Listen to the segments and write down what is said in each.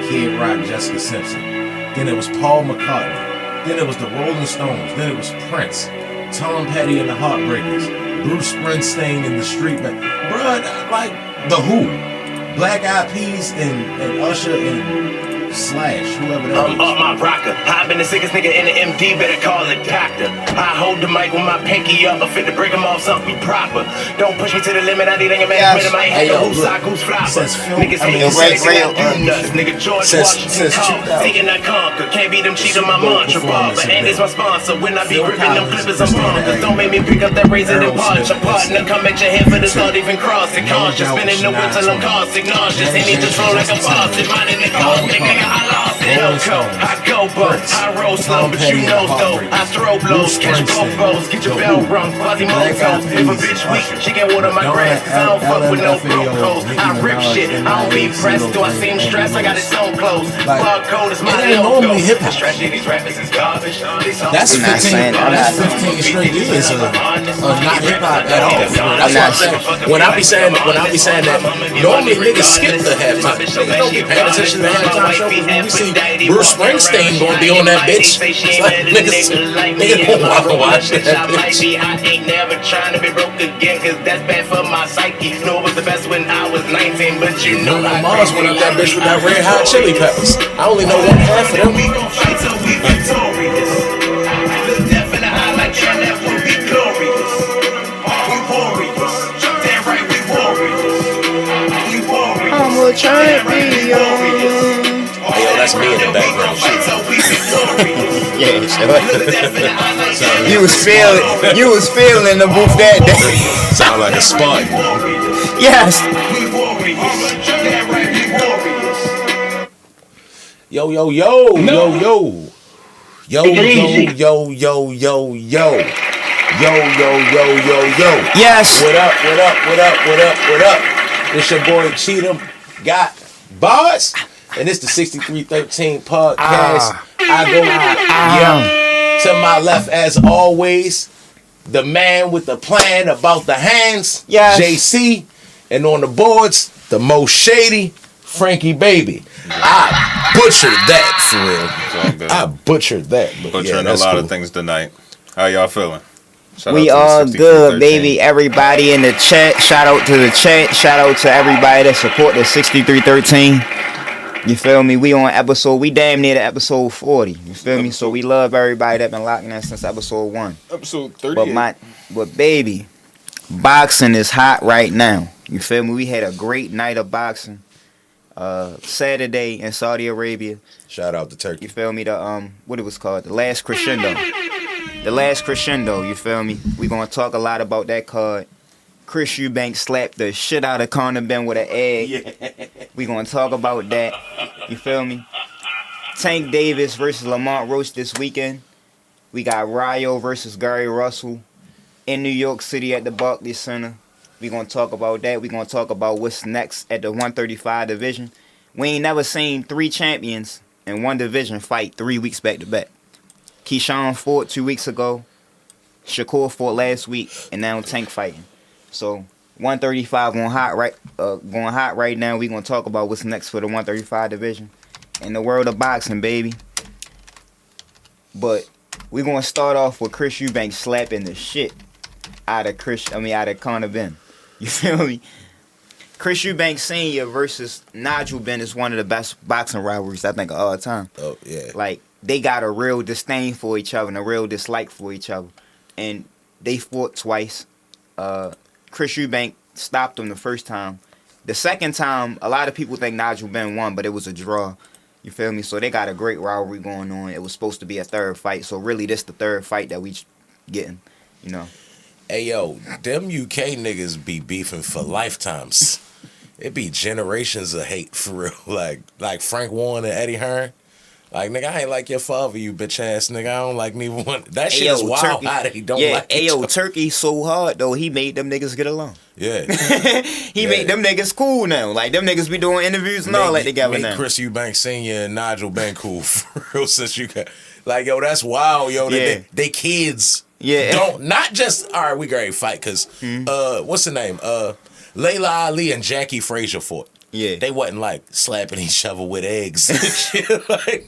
Kid Rock, Jessica Simpson. Then it was Paul McCartney. Then it was the Rolling Stones. Then it was Prince, Tom Petty and the Heartbreakers, Bruce Springsteen and the Street Men. Bruh, like The Who, Black Eyed Peas and Usher and Slash, whoever that is. My rocker. I've been the sickest nigga in the MD, better call it doctor. I hold the mic with my pinky up, I'm fit to break them off something proper. Don't push me to the limit, I need a man with my head. Who's sock, who's flopper? Niggas hate you, say you nuts. Nigga George Washington Carver, taking that conquer. Can't beat them, cheat on my mantra barber. And it's my sponsor. When I be gripping them clippers, I'm bonkers. Don't make me pick up that razor and punch a partner. Come at your head for the start, even cross it. Conscious, spinning the whip till I'm caustic, nauseous. He need to throw like a faucet. Minding the cause, nigga. I lost it, I go both, I roll slow, but you know though, I throw blows, catch both blows, get your bell rung, fuzzy mofos. If a bitch weak, she can water my grass, cause I don't fuck with no brocos. I rip shit, I don't be pressed, do I seem stressed? I got it so close, barcode is my logo. Strategy, these rappers is garbage. That's 15 straight years of not hip hop at all. That's what I'm saying. When I be saying that, normally niggas skip the halftime. Niggas don't get paying attention to the halftime show. We see Bruce Springsteen gonna be on that bitch. It's like niggas gonna wanna watch that bitch. I ain't never trying to be broke again, cause that's bad for my psyche. No, it was the best when I was 19, but you know my mom's went up that bitch with that red hot chili peppers. I only know one half of them. We gon' fight till we victorious. The death and the high like that will be glorious. We warriors, damn right we warriors. We warriors, I'm a champion. Hey, yo, that's me in the background. Yeah, sure. You was feeling the booth that day. Sound like a Spartan. Yes. Yo, yo, yo, yo, yo. Yo, yo, yo, yo, yo, yo. Yo, yo, yo, yo, yo. Yes. What up, what up, what up, what up, what up? It's your boy Cheatham Got Bars. And it's the 6313 Podcast. I go to my left as always. The man with the plan about the hands. Yes. JC. And on the boards, the most shady Frankie Baby. I butchered that for real. I butchered that. Butchering a lot of things tonight. How y'all feeling? Shout we all good, baby. Everybody in the chat. Shout out to the chat. Shout out to everybody that support the 6313. You feel me? We on episode. We damn near to episode 40. You feel me? So we love everybody that been locking in since episode 1. Episode 38. But baby, boxing is hot right now. You feel me? We had a great night of boxing. Saturday in Saudi Arabia. Shout out to Turkey. You feel me? The what it was called? The Last Crescendo. The Last Crescendo. You feel me? We gonna talk a lot about that card. Chris Eubanks slapped the shit out of Conor Ben with an egg. Yeah. We gonna talk about that. You feel me? Tank Davis versus Lamont Roach this weekend. We got Ryo versus Gary Russell in New York City at the Barclays Center. We gonna talk about that. We gonna talk about what's next at the 135 division. We ain't never seen 3 champions in one division fight 3 weeks back to back. Keyshawn fought 2 weeks ago. Shakur fought last week, and now Tank fighting. So 135 going hot right now. We gonna talk about what's next for the 135 division in the world of boxing, baby. But we gonna start off with Chris Eubanks slapping the shit out of Conor Ben. You feel me? Chris Eubanks Sr. versus Nigel Benn is one of the best boxing rivalries I think of all time. Oh yeah. Like they got a real disdain for each other and a real dislike for each other, and they fought twice. Chris Eubanks stopped him the first time. The second time, a lot of people think Nigel Benn won, but it was a draw. You feel me? So they got a great rivalry going on. It was supposed to be a third fight, so really this the third fight that we getting, you know. Hey yo, them UK niggas be beefing for lifetimes. It be generations of hate for real. Like Frank Warren and Eddie Hearn. Like, nigga, I ain't like your father, you bitch ass nigga. I don't like neither one. That shit is wild Turkey. How they don't like each other. Turkey so hard, though, he made them niggas get along. Yeah. He made them niggas cool now. Like, them niggas be doing interviews and all that together now. Chris Eubanks Sr. and Nigel Ben cool for real since you got... Like, yo, that's wild, yo. Yeah. They kids. Yeah. Don't... Not just... All right, we great fight, because... What's the name? Layla Ali and Jackie Frazier fought. Yeah. They wasn't like slapping each other with eggs and shit. Like,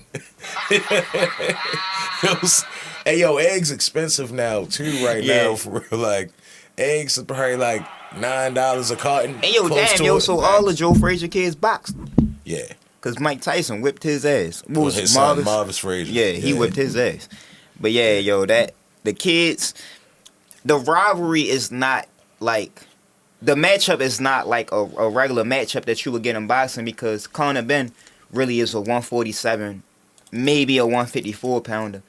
it was, hey, yo, eggs expensive now too right now for real. Like, eggs are probably like $9 a carton. Hey, yo, damn, yo, so all the Joe Frazier kids boxed. Yeah. Because Mike Tyson whipped his ass. What was his Marvis? son, Marvis Frazier. Yeah, he whipped his ass. But yeah, yo, the kids, the rivalry is not like, the matchup is not like a regular matchup that you would get in boxing, because Conor Ben really is a 147, maybe a 154 pounder.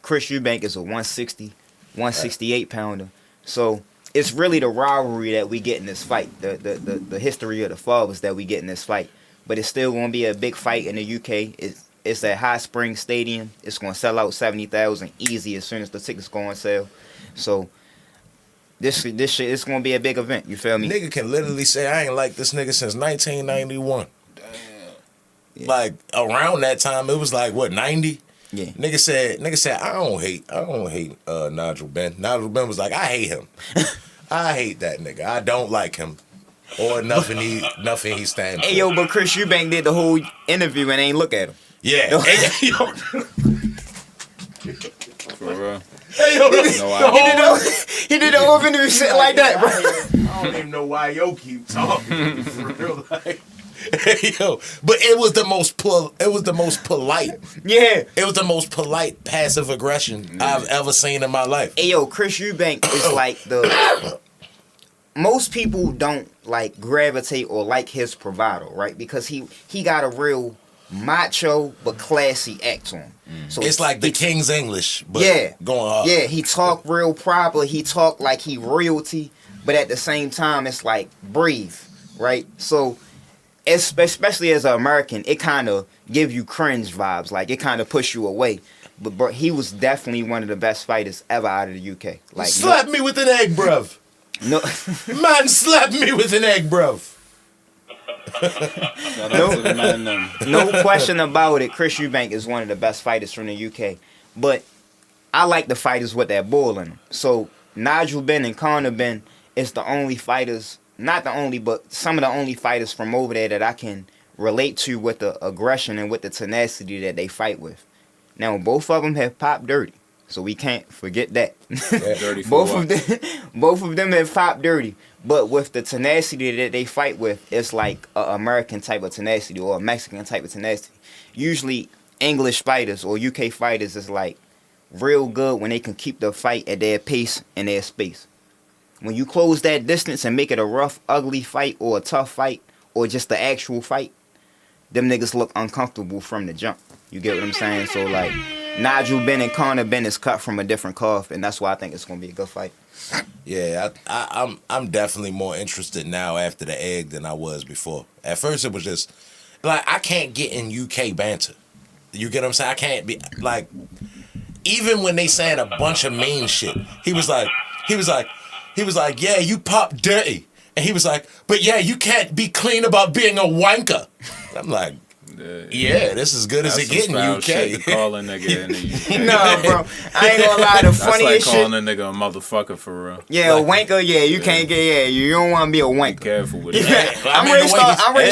Chris Eubank is a 160, 168 pounder. So it's really the rivalry that we get in this fight, the history of the fathers that we get in this fight. But it's still going to be a big fight in the UK. It's at High Springs Stadium. It's going to sell out 70,000 easy as soon as the tickets go on sale. So this shit, it's going to be a big event. You feel me? Nigga can literally say, I ain't like this nigga since 1991. Damn. Yeah. Like, around that time, it was like, what, 90? Yeah. Nigga said, I don't hate Nigel Ben. Nigel Ben was like, I hate him. I hate that nigga. I don't like him. Or nothing he stands for. Hey, yo, but Chris Eubank did the whole interview and ain't look at him. Yeah. Hey, yo. For real. Hey, yo, he did the whole interview shit like that, bro. I don't even know why yo keep talking. For real, like. Hey, yo, but it was the most polite. Yeah. It was the most polite passive aggression I've ever seen in my life. Hey, yo, Chris Eubank is like most people don't like gravitate or like his bravado, right? Because he got a real macho but classy act on him. So it's like the King's English, but going hard. Yeah, he talk real proper. He talk like he royalty, but at the same time, it's like breathe, right? So, especially as an American, it kind of give you cringe vibes. Like, it kind of push you away. But bro, he was definitely one of the best fighters ever out of the UK. Like, slap me with an egg, bruv. No, man, slap me with an egg, bruv. No question about it. Chris Eubank is one of the best fighters from the UK. But I like the fighters with that bull in them. So Nigel Ben and Conor Ben is the only fighters, not the only, but some of the only fighters from over there that I can relate to with the aggression and with the tenacity that they fight with. Now, both of them have popped dirty. So we can't forget that. Dirty for both of them have popped dirty. But with the tenacity that they fight with, it's like an American type of tenacity or a Mexican type of tenacity. Usually English fighters or UK fighters is like real good when they can keep the fight at their pace and their space. When you close that distance and make it a rough, ugly fight or a tough fight or just the actual fight, them niggas look uncomfortable from the jump. You get what I'm saying? So like Nigel Ben and Conor Ben is cut from a different cloth, and that's why I think it's gonna be a good fight. Yeah, I'm definitely more interested now after the egg than I was before. At first, it was just like I can't get in UK banter. You get what I'm saying? I can't be like, even when they saying a bunch of mean shit. He was like, yeah, you pop dirty, and he was like, but yeah, you can't be clean about being a wanker. I'm like, yeah, this is good as it get in UK. Shit to call a nigga in the UK. No, bro, I ain't gonna lie. The funniest That's like calling shit. a nigga a motherfucker for real. Yeah, like, a wanker. Yeah, you can't get. Yeah, you don't want to be a wanker. Be careful with that. I'm ready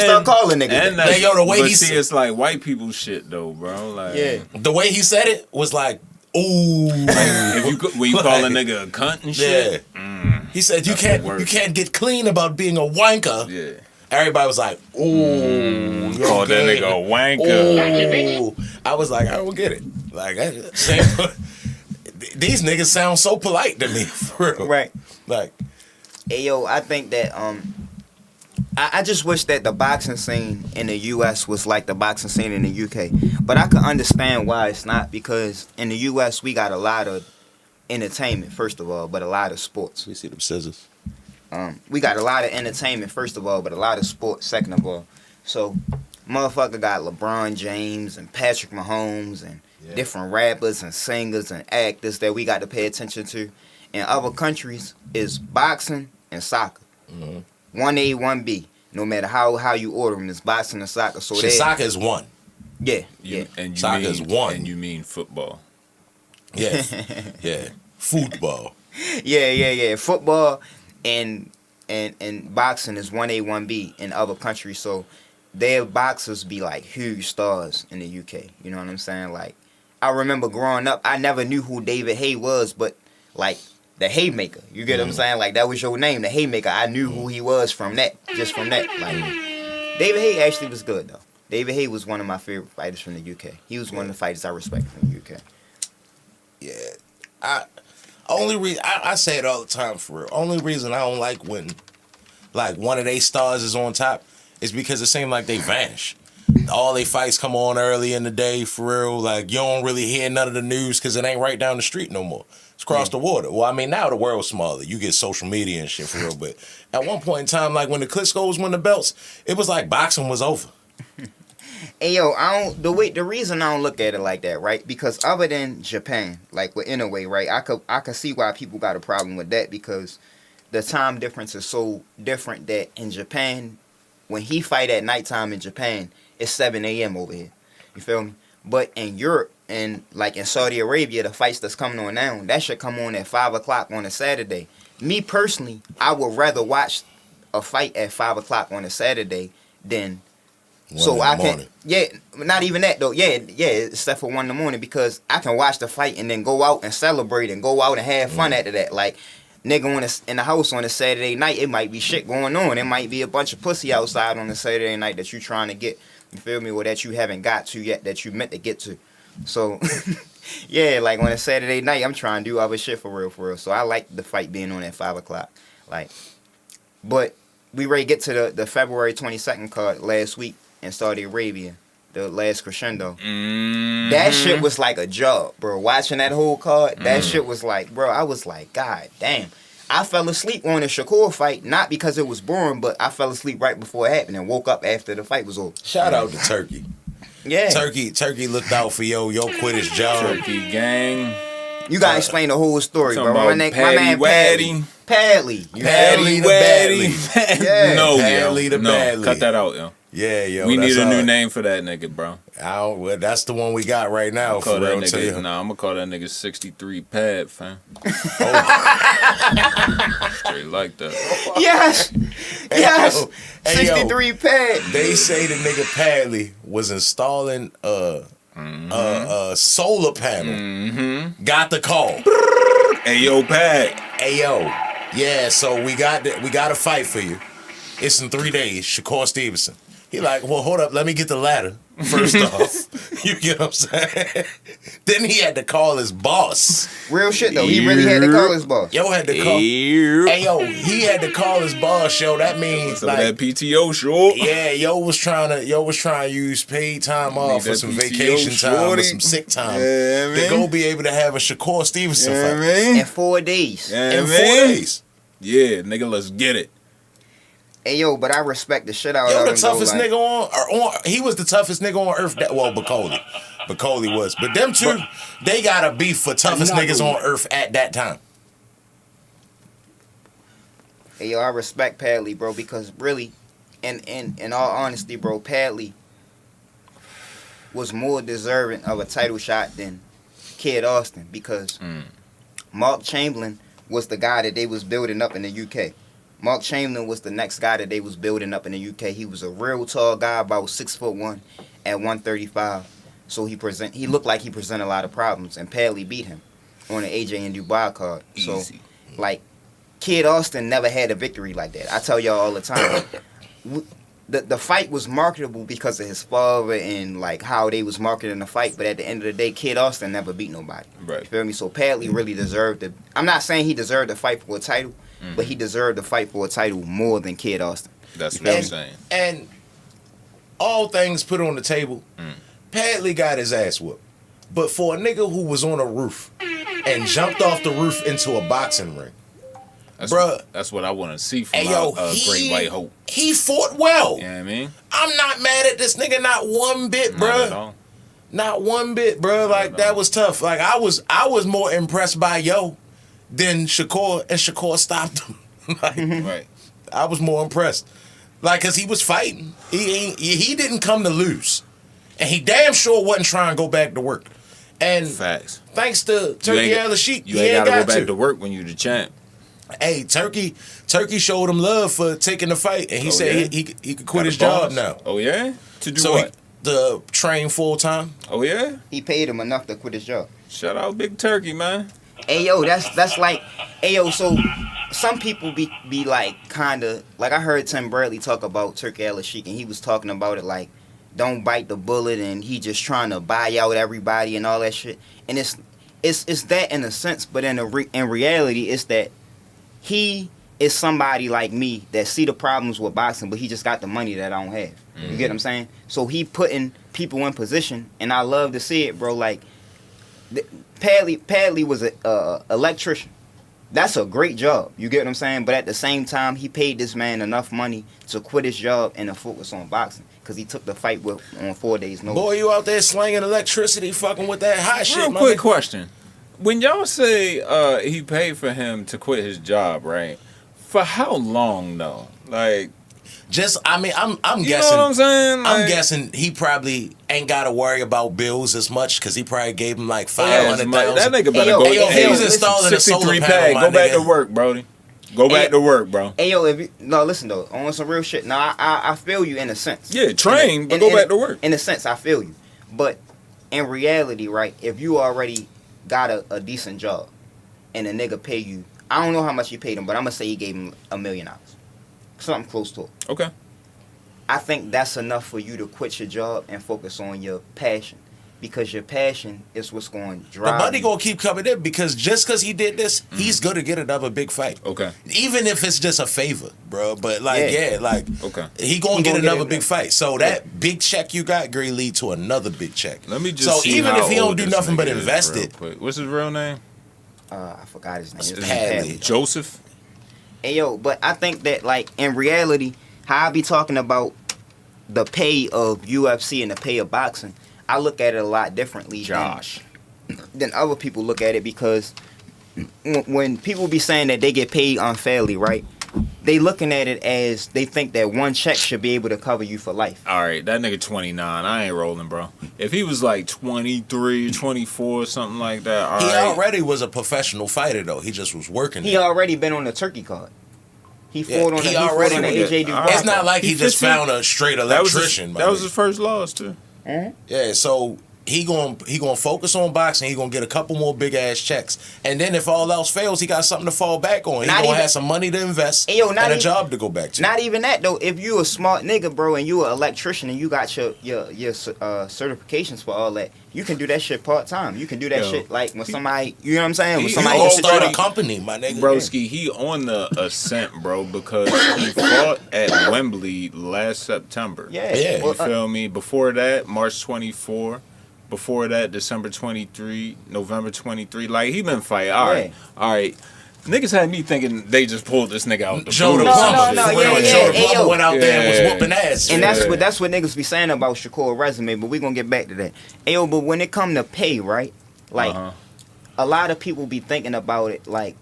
to start calling niggas. And that. Yo, the way but he see, it's like white people shit though, bro. Like, yeah, the way he said it was like, ooh. Like, when you call a nigga a cunt and shit. Yeah. He said you can't get clean about being a wanker. Yeah. Everybody was like, ooh. Call that nigga a wanker. Ooh. I was like, I don't get it. Like, these niggas sound so polite to me, for real. Right. Like, hey, yo, I think that I just wish that the boxing scene in the US was like the boxing scene in the UK. But I can understand why it's not, because in the US we got a lot of entertainment, first of all, but a lot of sports. we see them scissors. We got a lot of entertainment, first of all, but a lot of sports, second of all. So, motherfucker got LeBron James and Patrick Mahomes and different rappers and singers and actors that we got to pay attention to. In other countries, is boxing and soccer. Mm-hmm. 1A, 1B. No matter how you order them, it's boxing and soccer. So soccer is one. Yeah, And soccer is one. And you mean football. Yeah. Yeah. Football. Yeah. Football and boxing is 1A, 1B in other countries. So their boxers be like huge stars in the UK. You know what I'm saying? Like, I remember growing up, I never knew who David Haye was, but like the Haymaker. You get what I'm saying? Like, that was your name, the Haymaker. I knew who he was from that, just from that. Like, David Haye actually was good though. David Haye was one of my favorite fighters from the UK. He was one of the fighters I respect from the UK. Yeah, I say it all the time for real. Only reason I don't like when like one of they stars is on top is because it seems like they vanish. All they fights come on early in the day for real. Like, you don't really hear none of the news because it ain't right down the street no more. It's across the water. Well, I mean, now the world's smaller. You get social media and shit for real. But at one point in time, like when the Klitschko's won the belts, it was like boxing was over. And yo, the reason I don't look at it like that, right? Because other than Japan, like with Inoue, right? I could see why people got a problem with that because the time difference is so different that in Japan, when he fight at nighttime in Japan, it's 7 a.m. over here. You feel me? But in Europe and like in Saudi Arabia, the fights that's coming on now, that should come on at 5 o'clock on a Saturday. Me personally, I would rather watch a fight at 5 o'clock on a Saturday than so I can. Yeah, not even that though. Yeah, except for 1 in the morning because I can watch the fight and then go out and celebrate and go out and have fun after that. Like, nigga in the house on a Saturday night, it might be shit going on. It might be a bunch of pussy outside on a Saturday night that you trying to get. You feel me? Or that you haven't got to yet that you meant to get to. So, yeah, like on a Saturday night, I'm trying to do other shit for real. So I like the fight being on at 5 o'clock. Like, but we ready to get to the February 22nd card last week in Saudi Arabia, the last crescendo. That shit was like a job, bro. Watching that whole card, that shit was like, bro, I was like, God damn. I fell asleep on the Shakur fight, not because it was boring, but I fell asleep right before it happened and woke up after the fight was over. Shout out to Turkey. Yeah. Turkey looked out for yo quit his job. Turkey gang. You gotta explain the whole story, bro. My man Padley. Padley the Badly. Yeah. No, Padley the no. Badly. Cut that out, yo. Yeah, yo. We need a new name. name for that nigga, bro. Well, that's the one we got right now. Call For that real, nigga. Nah, I'm gonna call that nigga 63 Pad, fam. Straight like that. Yes. Yes. Hey, yo. 63 pad. They say the nigga Padley was installing a solar panel. Got the call. Hey, yo, Pad. Hey, yo. Yeah, so we got a fight for you. It's in 3 days. Shakur Stevenson. He like, well, hold up. Let me get the ladder first off. You get what I'm saying? Then he had to call his boss. Real shit though. He really had to call his boss. Yo had to call. Hey, yo, he had to call his boss. Yo, that means Some like of that PTO short. yeah, yo was trying to use paid time off for that some PTO vacation time or shorty. some sick time Yeah, to man. go be able to have a Shakur Stevenson Yeah, fight man. In 4 days. Yeah, in 4 man. days. Yeah, nigga, let's get it. Hey yo, but I respect the shit out Yo, of the him. toughest though, like, nigga he was the toughest nigga on earth. Bacoli was. But them two, they got a beef for toughest niggas on earth at that time. Hey yo, I respect Padley, bro, because really, in all honesty, bro, Padley was more deserving of a title shot than Kid Austin because Mark Chamberlain was the guy that they was building up in the UK. Mark Chamberlain was the next guy that they was building up in the UK. He was a real tall guy, about 6'1" at 135. So he looked like he presented a lot of problems, and Padley beat him on an AJ and Dubois card. So, like, Kid Austin never had a victory like that. I tell y'all all the time. The fight was marketable because of his father and like how they was marketing the fight, but at the end of the day, Kid Austin never beat nobody. Right. You feel me? So Padley really deserved it. I'm not saying he deserved to fight for a title, but he deserved to fight for a title more than Kid Austin. That's what I'm saying. And all things put on the table, Padley got his ass whooped. But for a nigga who was on a roof and jumped off the roof into a boxing ring, bruh, that's what I want to see from hey, yo, Great White Hope. He fought well. You know what I mean? I'm not mad at this nigga, not one bit, bruh. Not at all. Not one bit, bruh. Like, that was tough. Like, I was more impressed by Yo than Shakur, and Shakur stopped him. Like, Right. I was more impressed. Like, cause he was fighting. He didn't come to lose. And he damn sure wasn't trying to go back to work. And Facts. thanks to Turkey Al Sheik, You ain't gotta go back to work when you the champ. Hey, Turkey showed him love for taking the fight, and he said he could quit his Got a job boss. now. Oh yeah, to do So what? to train full time. Oh yeah. He paid him enough to quit his job. Shout out Big Turkey, man. Hey yo, that's like, hey yo, so some people be like kinda like I heard Tim Bradley talk about Turkey Al-Sheikh, and he was talking about it like don't bite the bullet, and he just trying to buy out everybody and all that shit. And it's that in a sense, but in reality, it's that he is somebody like me that see the problems with boxing, but he just got the money that I don't have. You get what I'm saying? So he putting people in position, and I love to see it, bro. Like Padley was a electrician. That's a great job. You get what I'm saying? But at the same time, he paid this man enough money to quit his job and to focus on boxing because he took the fight on 4 days' notice. Boy, you out there slanging electricity, fucking with that hot shit. Real quick question: when y'all say he paid for him to quit his job, right? For how long though? Like, just I'm you guessing. know what I'm saying? Like, I'm guessing he probably ain't got to worry about bills as much because he probably gave him like yeah, $500,000. that nigga better yo, go. hey, yo, he was listen, installing a solar 63 panel, pad. my Go back nigga. to work, Brody. Go back to work, bro. Hey yo, listen though, on some real shit. Now I feel you in a sense. Yeah, train, but go back to work. In a sense, I feel you. But in reality, right, if you already got a decent job and a nigga pay you, I don't know how much he paid him, but I'm gonna say he gave him $1 million. Something close to it. Okay. I think that's enough for you to quit your job and focus on your passion. Because your passion is what's going to drive The money you. gonna keep coming in because just because he did this, he's gonna get another big fight. Okay. Even if it's just a favor, bro. But like, Yeah. like, Okay. he gonna get another big fight. So Yeah. that big check you got, gonna lead to another big check. Let me just. So see even how if he don't old do this nothing but nigga is invest real it, quick. What's his real name? I forgot his name. It's It's Padley. Joseph. Hey yo, but I think that like in reality, how I be talking about the pay of UFC and the pay of boxing, I look at it a lot differently than other people look at it, because when people be saying that they get paid unfairly, right? They looking at it as they think that one check should be able to cover you for life. All right, that nigga 29. I ain't rolling, bro. If he was like 23, 24, something like that, all he right. already was a professional fighter though. He just was working. He already been on the turkey card. He fought on he the already AJ All Dubois. It's not like he just 15. found a straight That was electrician. that was his first loss too. Yeah, so he gonna focus on boxing. He gonna get a couple more big ass checks, and then if all else fails, he got something to fall back on. He Not gonna even- have some money to invest Hey, yo, not and a even- job to go back to. Not even that though. If you a smart nigga, bro, and you an electrician and you got your certifications for all that, you can do that shit part time. You can do that Yo. shit like when somebody, you know what I'm saying? When he somebody You all gonna start a already- company, my nigga. Broski, he on the ascent, bro, because he fought at Wembley last September. Yeah. You feel me? Before that, March 24. Before that, December 23, November 23. Like, he been fighting. All right. All right. Niggas had me thinking they just pulled this nigga out the Joe blue the or Plumber. some no, shit. yeah, When yeah, Joe the hey, Plumber yo. went out there and was Yeah. whooping ass. And Yeah. that's what niggas be saying about Shakur's resume, but we gonna get back to that. Ayo, but when it come to pay, right? Like a lot of people be thinking about it like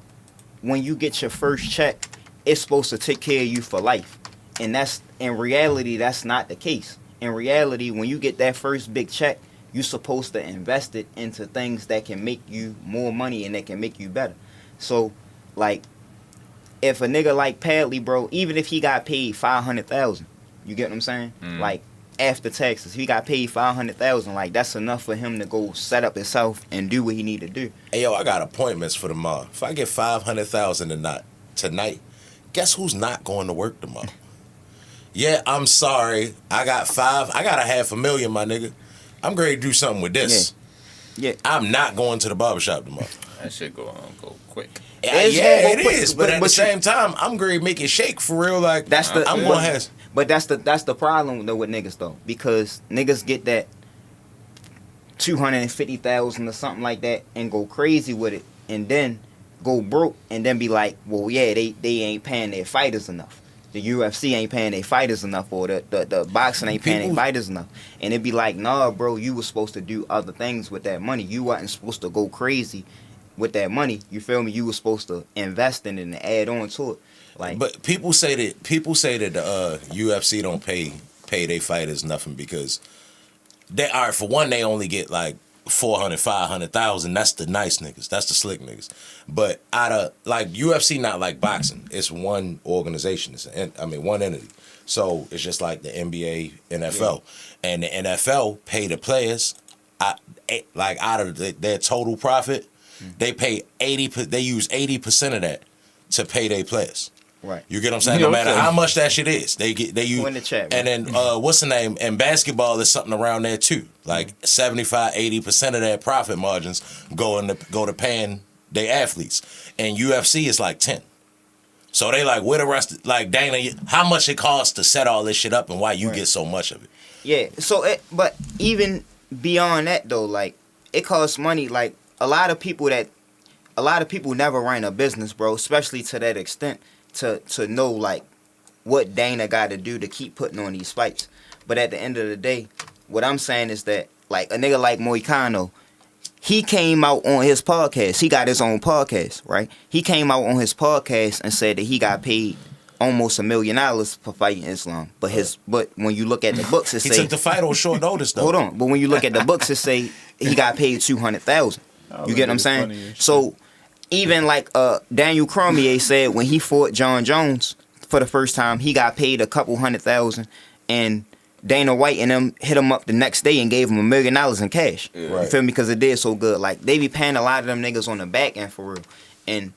when you get your first check, it's supposed to take care of you for life. And that's in reality, that's not the case. In reality, when you get that first big check, you're supposed to invest it into things that can make you more money and that can make you better. So, like, if a nigga like Padley, bro, even if he got paid $500,000, you get what I'm saying? Like, after taxes, he got paid $500,000. Like, that's enough for him to go set up himself and do what he need to do. Hey yo, I got appointments for tomorrow. If I get 500,000 tonight, guess who's not going to work tomorrow? Yeah, I'm sorry. I got $500,000, my nigga. I'm ready to do something with this. Yeah. I'm not going to the barbershop tomorrow. That shit go quick. Yeah, It's yeah, gonna it go quick, is. But at the same time, I'm going to make it shake for real. Like, That's the I'm going to have... But that's the problem though with niggas though, because niggas get that 250,000 or something like that and go crazy with it, and then go broke, and then be like, well, yeah, they ain't paying their fighters enough. The UFC ain't paying their fighters enough, or the boxing ain't paying their fighters enough. And it be like, nah, bro, you was supposed to do other things with that money. You wasn't supposed to go crazy with that money. You feel me? You was supposed to invest in it and add on to it. Like, But people say that the UFC don't pay their fighters nothing because they are, for one, they only get like 400, 500,000. That's the nice niggas. That's the slick niggas. But out of like UFC, not like boxing. It's one organization. One entity. So it's just like the NBA, NFL, and the NFL pay the players. Like out of their total profit, they pay 80%. They use 80% of that to pay their players. Right. You get what I'm saying? No matter how much that shit is, they use. In the chat, and then what's the name? And basketball is something around there too. Like 75-80% of their profit margins go to paying their athletes, and UFC is like 10. So they like, where the rest? Like Dana, how much it costs to set all this shit up, and why you get so much of it? Yeah. So, but even beyond that though, like it costs money. Like a lot of people never run a business, bro, especially to that extent. To know like what Dana got to do to keep putting on these fights. But at the end of the day, what I'm saying is that like a nigga like Moicano, he came out on his podcast. He got his own podcast, right? He came out on his podcast and said that he got paid almost $1 million for fighting Islam. But when you look at the books, it he say took the fight on short notice though. Hold on, but when you look at the books, it say he got paid $200,000. You get what I'm saying? So. Even like Daniel Cormier said when he fought John Jones for the first time, he got paid a couple $100,000, and Dana White and them hit him up the next day and gave him $1 million in cash. Yeah. Right. You feel me? Because it did so good. Like they be paying a lot of them niggas on the back end for real, and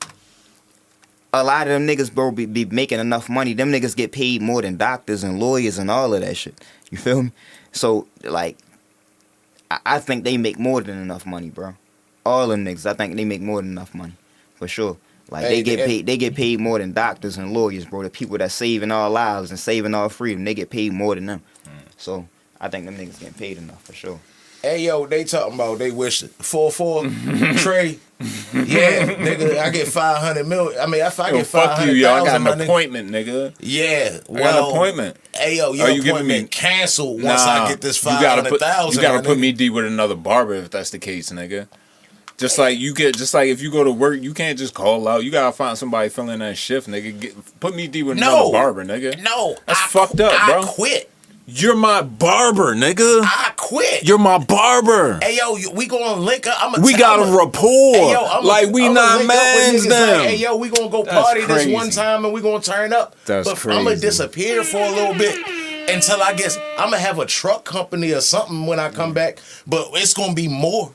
a lot of them niggas, bro, be making enough money. Them niggas get paid more than doctors and lawyers and all of that shit. You feel me? So like, I think they make more than enough money, bro. All them niggas, I think they make more than enough money, for sure. Like they get paid more than doctors and lawyers, bro. The people that saving our lives and saving our freedom, they get paid more than them. So I think them niggas getting paid enough for sure. Hey yo, they talking about they wish 4-4 Trey. Yeah, nigga, I get 500 million. I mean, if I get 500,000, you, yo, I got an appointment, nigga. Yeah, I got an appointment. Hey yo, your appointment canceled once I get this 500,000. You gotta put me deep with another barber if that's the case, nigga. Just like if you go to work, you can't just call out. You gotta find somebody filling that shift, nigga. Put me deep with another barber, nigga. No, that's fucked up, bro. I quit. You're my barber, nigga. I quit. You're my barber. Hey yo, we gonna link up. We got a rapport. Hey, yo, like we not mans now. Like, hey yo, we gonna go party this one time and we gonna turn up. That's crazy. I'm gonna disappear for a little bit until I guess I'm gonna have a truck company or something when I come back. But it's gonna be more.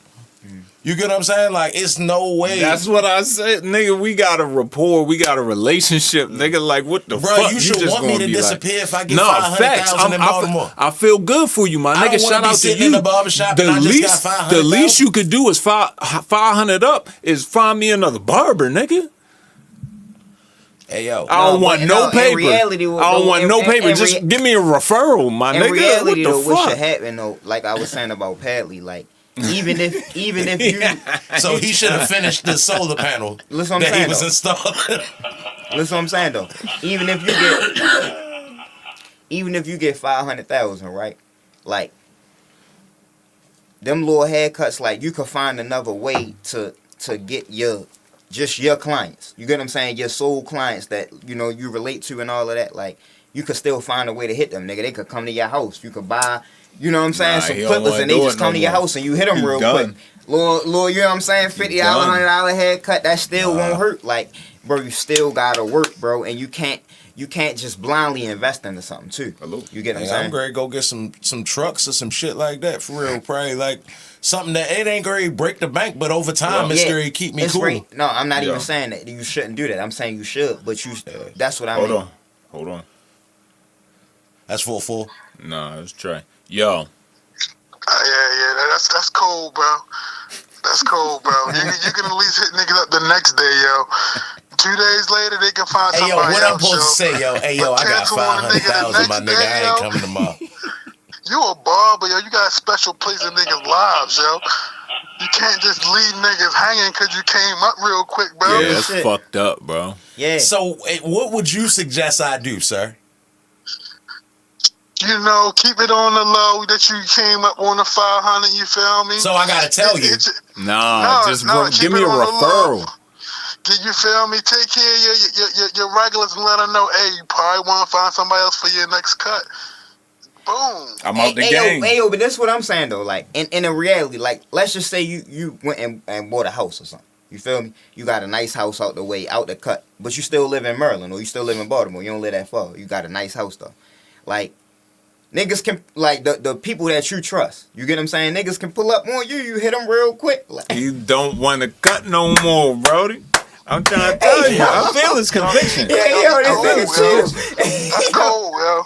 You get what I'm saying? Like, it's no way. That's what I said, nigga. We got a rapport. We got a relationship, nigga. Like, what the fuck? Bro, you should want me to disappear if I get 500,000 in Baltimore. I feel good for you, my nigga. Shout out to you. In the barbershop and I just got 500,000. The least you could do is 500 up is find me another barber, nigga. Hey yo, I don't want no paper. I don't want no paper. Just give me a referral, my nigga. In reality, what the though, fuck? what should happen though, like I was saying about Padley, like. Even if you, so he should have finished the solar panel listen what I'm saying, he was though. installing. Listen what I'm saying though. Even if you get 500,000, right? Like them little haircuts, like you could find another way to get your clients. You get what I'm saying? Your soul clients that you relate to and all of that. Like you could still find a way to hit them, nigga. They could come to your house. You could buy. You know what I'm saying? Some clippers and they just come to your house and you hit them real quick. Little, you know what I'm saying? $50, $100 haircut, that still won't hurt. Like, bro, you still gotta work, bro, and you can't just blindly invest into something too. You get what I'm saying? I'm ready to go get some trucks or some shit like that for real. Probably like something that it ain't gonna break the bank, but over time it's gonna keep me cool. Great. No, I'm not even saying that you shouldn't do that. I'm saying you should, but that's what I mean. Hold on. That's 4-4. Nah, let's try. Yo. Yeah, that's cool, bro. That's cool, bro. You can at least hit niggas up the next day, yo. 2 days later, they can find somebody else. Hey, yo, what I'm supposed to say, yo? Hey, yo, I got 500,000, my nigga. I ain't coming tomorrow. You a barber, yo. You got a special place in niggas' lives, yo. You can't just leave niggas hanging because you came up real quick, bro. Yeah, that's fucked up, bro. Yeah. So, what would you suggest I do, sir? Keep it on the low that you came up on the 500, you feel me? So I gotta tell you. Give me a referral. You feel me? Take care of your regulars and let them know, hey, you probably want to find somebody else for your next cut. Boom. I'm out the game. Yo, but that's what I'm saying though. Like in a reality, like let's just say you went and bought a house or something. You feel me? You got a nice house out the way, out the cut, but you still live in Maryland or you still live in Baltimore. You don't live that far. You got a nice house though. Like niggas can like the people that you trust. You get what I'm saying? Niggas can pull up on you. You hit them real quick. Like, You don't want to cut no more, Brody. I'm trying to tell you. I feel his conviction. yeah, yo, this nigga chill. That's cool, yo.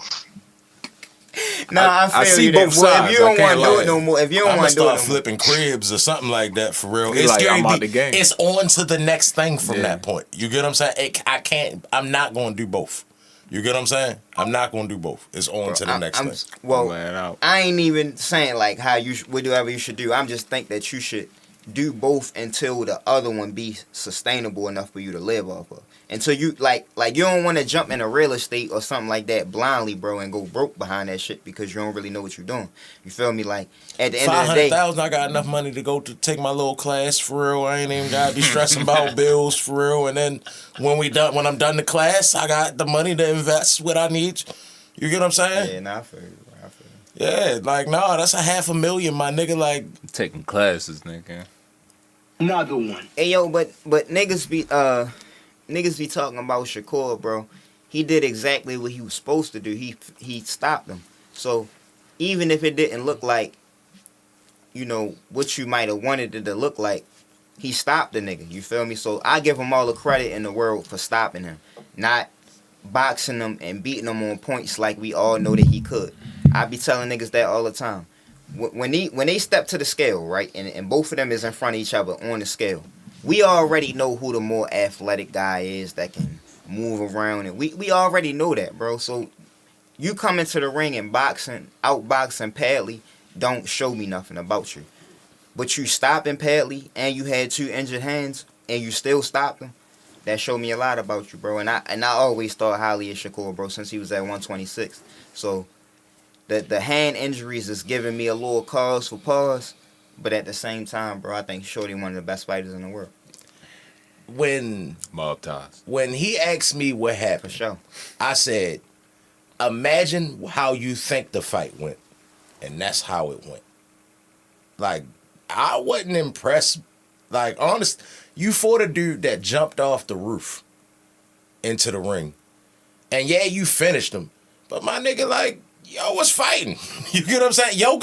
Nah, I feel see you both that. Well, sides. if you don't I can't want to do lie. it no more, if you don't I'm gonna want to do it no start more, flipping cribs or something like that for real. He like, I'm out the game. It's on to the next thing from Yeah. that point. You get what I'm saying? I'm not gonna do both. You get what I'm saying? I'm not gonna do both. It's on to the next thing. Well, Laying out. I ain't even saying like how you whatever you should do. I'm just think that you should do both until the other one be sustainable enough for you to live off of. Until you like you don't want to jump into real estate or something like that blindly, bro, and go broke behind that shit because you don't really know what you're doing. You feel me? Like at the end of the day, 500,000. I got enough money to go to take my little class for real. I ain't even gotta be stressing about bills for real. And then when I'm done the class, I got the money to invest what I need. You get what I'm saying? yeah, nah, I feel you. Bro. I feel you. Yeah, like no, that's a $500,000, my nigga. Like Taking classes, nigga. Another one. Hey yo, but niggas be talking about Shakur, bro. He did exactly what he was supposed to do. He stopped them. So even if it didn't look like, you know, what you might have wanted it to look like, he stopped the nigga. You feel me? So I give him all the credit in the world for stopping him, not boxing him and beating him on points like we all know that he could. I be telling niggas that all the time. When they step to the scale, right, and both of them is in front of each other on the scale, we already know who the more athletic guy is that can move around, and we already know that, bro. So you come into the ring and outboxing Padley, don't show me nothing about you. But you stopping Padley and you had 2 injured hands and you still stopped him, that showed me a lot about you, bro. And I always thought highly of Shakur, bro, since he was at 126. So the hand injuries is giving me a little cause for pause, but at the same time, bro, I think Shorty one of the best fighters in the world. when Mob ties. when he asked me what For happened, sure. I said, imagine how you think the fight went. And that's how it went. Like, I wasn't impressed. Like, honest, you fought a dude that jumped off the roof into the ring. And yeah, you finished him. But my nigga, like, yo was fighting. You get what I'm saying? Yo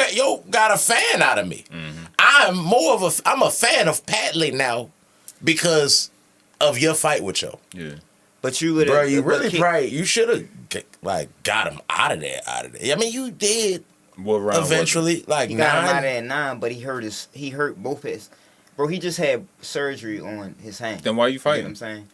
got a fan out of me. Mm-hmm. I'm a fan of Padley now because of your fight with yo. Yeah. But you would Bro, you should have got him out of there. I mean, you did What round was it? eventually, like He got him out of 9. there at 9, but he hurt both his. Bro, he just had surgery on his hand. Then why you You know fighting? what I'm saying?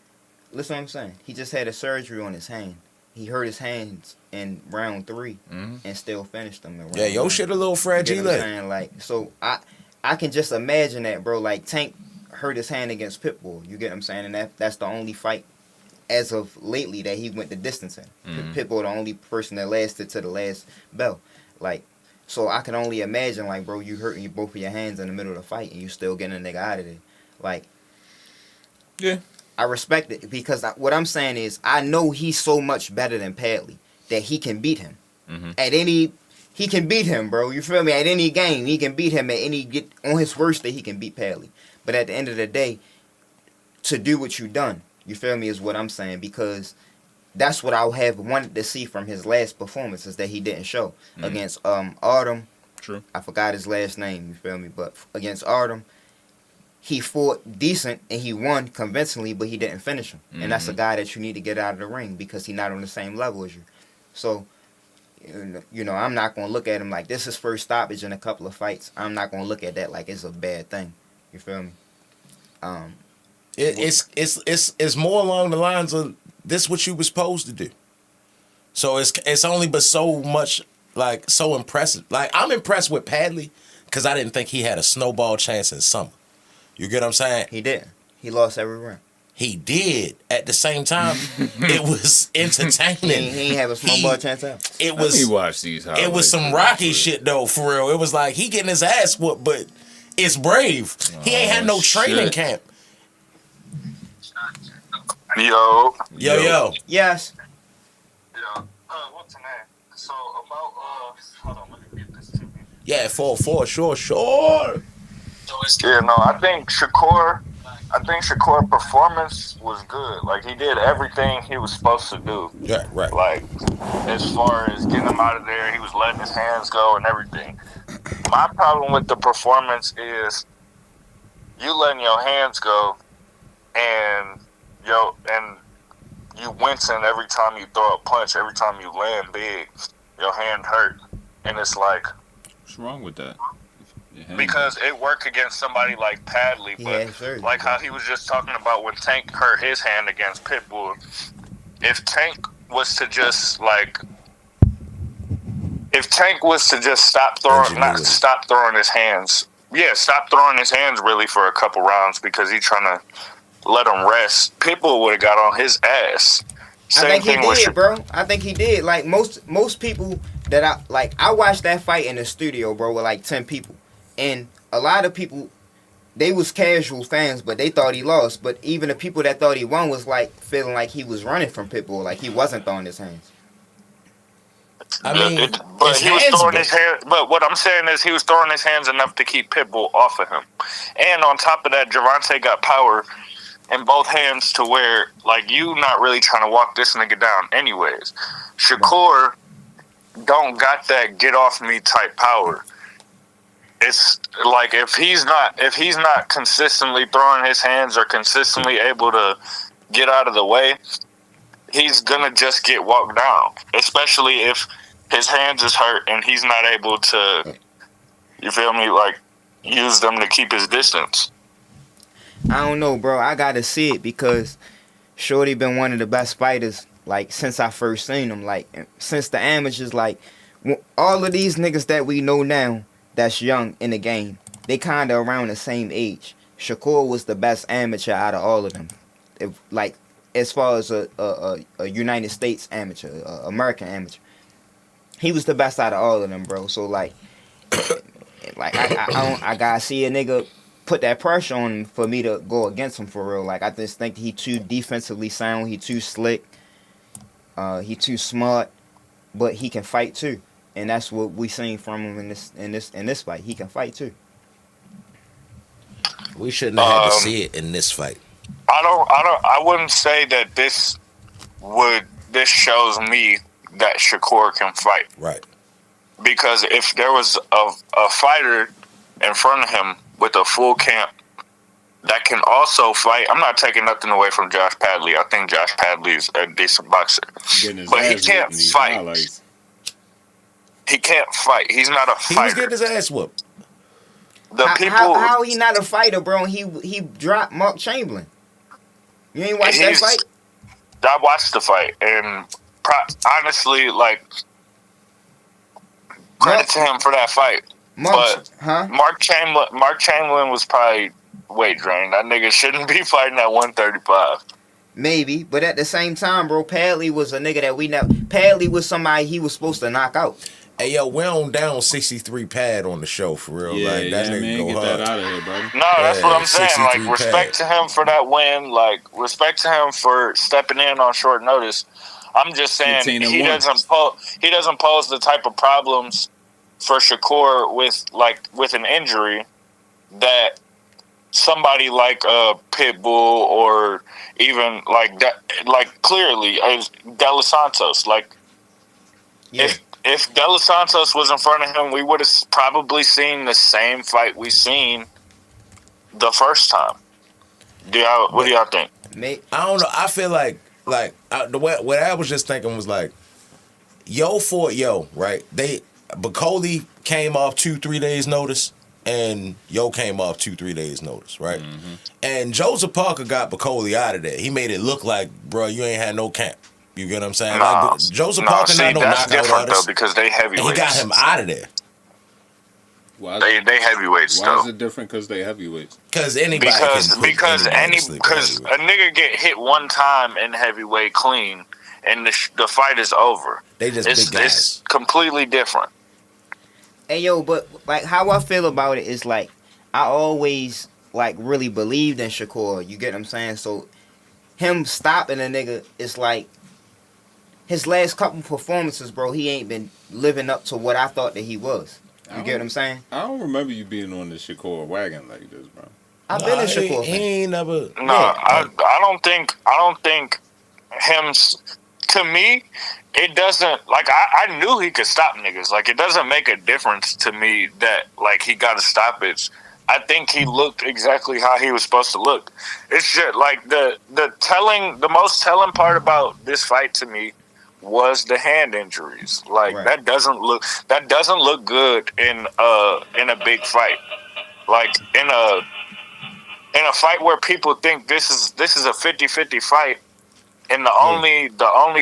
Listen what I'm saying. He just had a surgery on his hand. He hurt his hands in round 3 and still finished them in round Yeah, yo 1. shit a little You fragile. get what I'm saying? Like, so I can just imagine that, bro. Like, Tank hurt his hand against Pitbull. You get what I'm saying? And that's the only fight as of lately that he went the distance in. Pitbull the only person that lasted to the last bell. Like, so I can only imagine, like, bro, you hurting both of your hands in the middle of the fight and you still getting a nigga out of there. Like, Yeah. I respect it because what I'm saying is I know he's so much better than Padley that he can beat him he can beat him, bro. You feel me? At any game, he can beat him on his worst day. He can beat Padley. But at the end of the day, to do what you done, you feel me, is what I'm saying, because that's what I have wanted to see from his last performances that he didn't show against Autumn. True. I forgot his last name. You feel me? But against Autumn, he fought decent and he won convincingly, but he didn't finish him. And that's a guy that you need to get out of the ring because he's not on the same level as you. So, you know, I'm not going to look at him like this is his first stoppage in a couple of fights. I'm not going to look at that like it's a bad thing. You feel me? It's more along the lines of this what you was supposed to do. So it's only but so much, like, so impressive. Like, I'm impressed with Padley because I didn't think he had a snowball chance in summer. You get what I'm saying? He didn't. He lost every round. He did. At the same time, it was entertaining. He ain't have a snowball chance out. It Let me was watch these highlights. it was some Rocky shit though, for real. It was like he getting his ass whooped, but it's brave. He ain't had no training shit. camp. Yo. Yo. Yes. Yeah. What's the name? So Yeah, 4-4, sure. Yeah, no, I think Shakur performance was good. Like he did everything he was supposed to do. Yeah, right. Like as far as getting him out of there, he was letting his hands go and everything. My problem with the performance is you letting your hands go and you wincing every time you throw a punch, every time you land big, your hand hurt. And it's like, what's wrong with that? Because it worked against somebody like Padley, but like how he was just talking about when Tank hurt his hand against Pitbull. If Tank was to just stop throwing his hands. Yeah, stop throwing his hands really for a couple rounds because he's trying to let him rest. Pitbull would have got on his ass. I think he did, bro. I think he did. Like most people that I watched that fight in the studio, bro, with like 10 people. And a lot of people, they was casual fans, but they thought he lost. But even the people that thought he won was like feeling like he was running from Pitbull, like he wasn't throwing his hands. But he was throwing his hands. But what I'm saying is he was throwing his hands enough to keep Pitbull off of him. And on top of that, Gervonta got power in both hands to where like you not really trying to walk this nigga down anyways. Shakur don't got that get off me type power. It's like if he's not consistently throwing his hands or consistently able to get out of the way, he's gonna just get walked down. Especially if his hands is hurt and he's not able to, you feel me, like use them to keep his distance. I don't know, bro. I gotta see it because Shorty been one of the best fighters like since I first seen him. Like since the amateurs, like all of these niggas that we know now that's young in the game, they kind of around the same age. Shakur was the best amateur out of all of them. Like as far as a United States amateur, American amateur, he was the best out of all of them, bro. So like I gotta see a nigga put that pressure on him for me to go against him for real. Like I just think he too defensively sound, he too slick, he too smart, but he can fight too. And that's what we seen from him in this fight. He can fight too. We shouldn't have had to see it in this fight. I wouldn't say that this shows me that Shakur can fight. Right. Because if there was a fighter in front of him with a full camp that can also fight, I'm not taking nothing away from Josh Padley. I think Josh Padley is a decent boxer. But he can't fight. Highlights. He can't fight. He's not a fighter. He was getting his ass whooped. How he not a fighter, bro? He dropped Mark Chamberlain. You ain't watched that fight? I watched the fight, and honestly, like, credit to him for that fight. Mark Chamberlain was probably weight drained. That nigga shouldn't be fighting at 135. Maybe, but at the same time, bro, Padley was a nigga that we never. Padley was somebody he was supposed to knock out. Hey, yo, we're on down 63 pad on the show, for real. Yeah, like, that nigga man, go get hard. that out of here, brother. No, that's what I'm saying. Like, respect to him for that win. Like, respect to him for stepping in on short notice. I'm just saying he doesn't pose the type of problems for Shakur with an injury that somebody like Pitbull or even like that, like clearly De Los Santos. Like, if De Los Santos was in front of him, we would have probably seen the same fight we seen the first time. What do y'all think? I don't know. I feel like what I was just thinking was like, Yo fought Yo, right? Bacoli came off 2-3 days notice, and Yo came off 2-3 days notice, right? Mm-hmm. And Joseph Parker got Bacoli out of there. He made it look like, bro, you ain't had no camp. You get what I'm saying? Nah, like, Joseph Parker not no that's knockout different artist. though, because they heavyweights. And he got him out of there. They heavyweights though. Why is it different? Because they heavyweights. Because a nigga get hit one time in heavyweight clean, and the fight is over. They just big guys. It's completely different. Hey yo, but like how I feel about it is like I always like really believed in Shakur. You get what I'm saying? So him stopping a nigga, it's like his last couple performances, bro, he ain't been living up to what I thought that he was. You get what I'm saying? I don't remember you being on the Shakur wagon like this, bro. I've been in Shakur. He ain't never. No, I don't think him. To me, it doesn't, like, I knew he could stop niggas. Like, it doesn't make a difference to me that, like, he got a stoppage. I think he looked exactly how he was supposed to look. It's just, like, the most telling part about this fight to me was the hand injuries. Like, that doesn't look good in a big fight. Like, in a fight where people think this is a 50-50 fight, and the only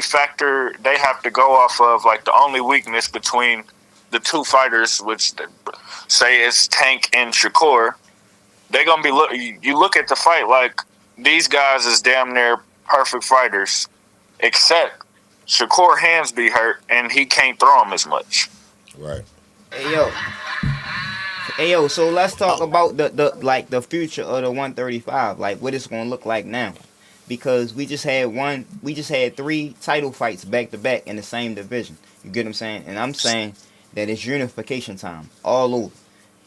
factor they have to go off of, like the only weakness between the two fighters, which say it's Tank and Shakur, they're gonna be you look at the fight like these guys is damn near perfect fighters, except Shakur hands be hurt and he can't throw them as much. Right. Hey yo, so let's talk about the future of the 135, like what it's gonna look like now. Because we just had 3 title fights back to back in the same division. You get what I'm saying? And I'm saying that it's unification time all over.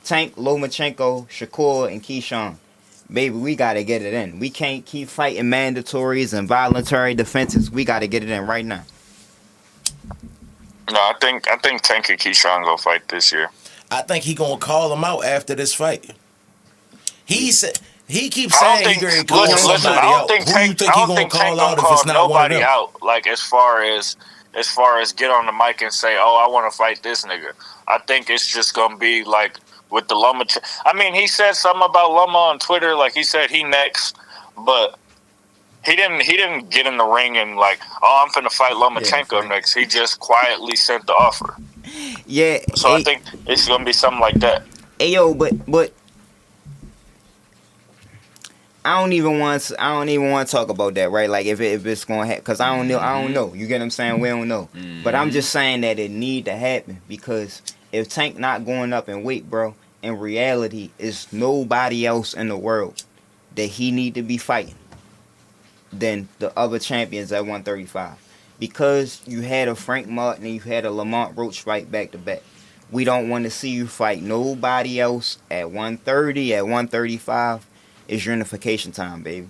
Tank, Lomachenko, Shakur, and Keyshawn. Baby, we gotta get it in. We can't keep fighting mandatories and voluntary defenses. We gotta get it in right now. No, I think Tank and Keyshawn go fight this year. I think he gonna call him out after this fight. He keeps saying he's going to call somebody out. Who do you think he's going to call out if it's not one of them? Out, like as far as get on the mic and say, "Oh, I want to fight this nigga." I think it's just going to be like with the Loma. I mean, he said something about Loma on Twitter, like he said he next, but he didn't get in the ring and like, "Oh, I'm finna fight Lomachenko next." He just quietly sent the offer. Yeah. So I think it's going to be something like that. Hey yo, but I don't even want to talk about that, right? Like if it's gonna happen, cause I don't know. You get what I'm saying? We don't know. But I'm just saying that it need to happen, because if Tank not going up in weight, bro, in reality, is nobody else in the world that he need to be fighting than the other champions at 135. Because you had a Frank Martin and you had a Lamont Roach fight back to back. We don't want to see you fight nobody else at 130, at 135. It's unification time, baby.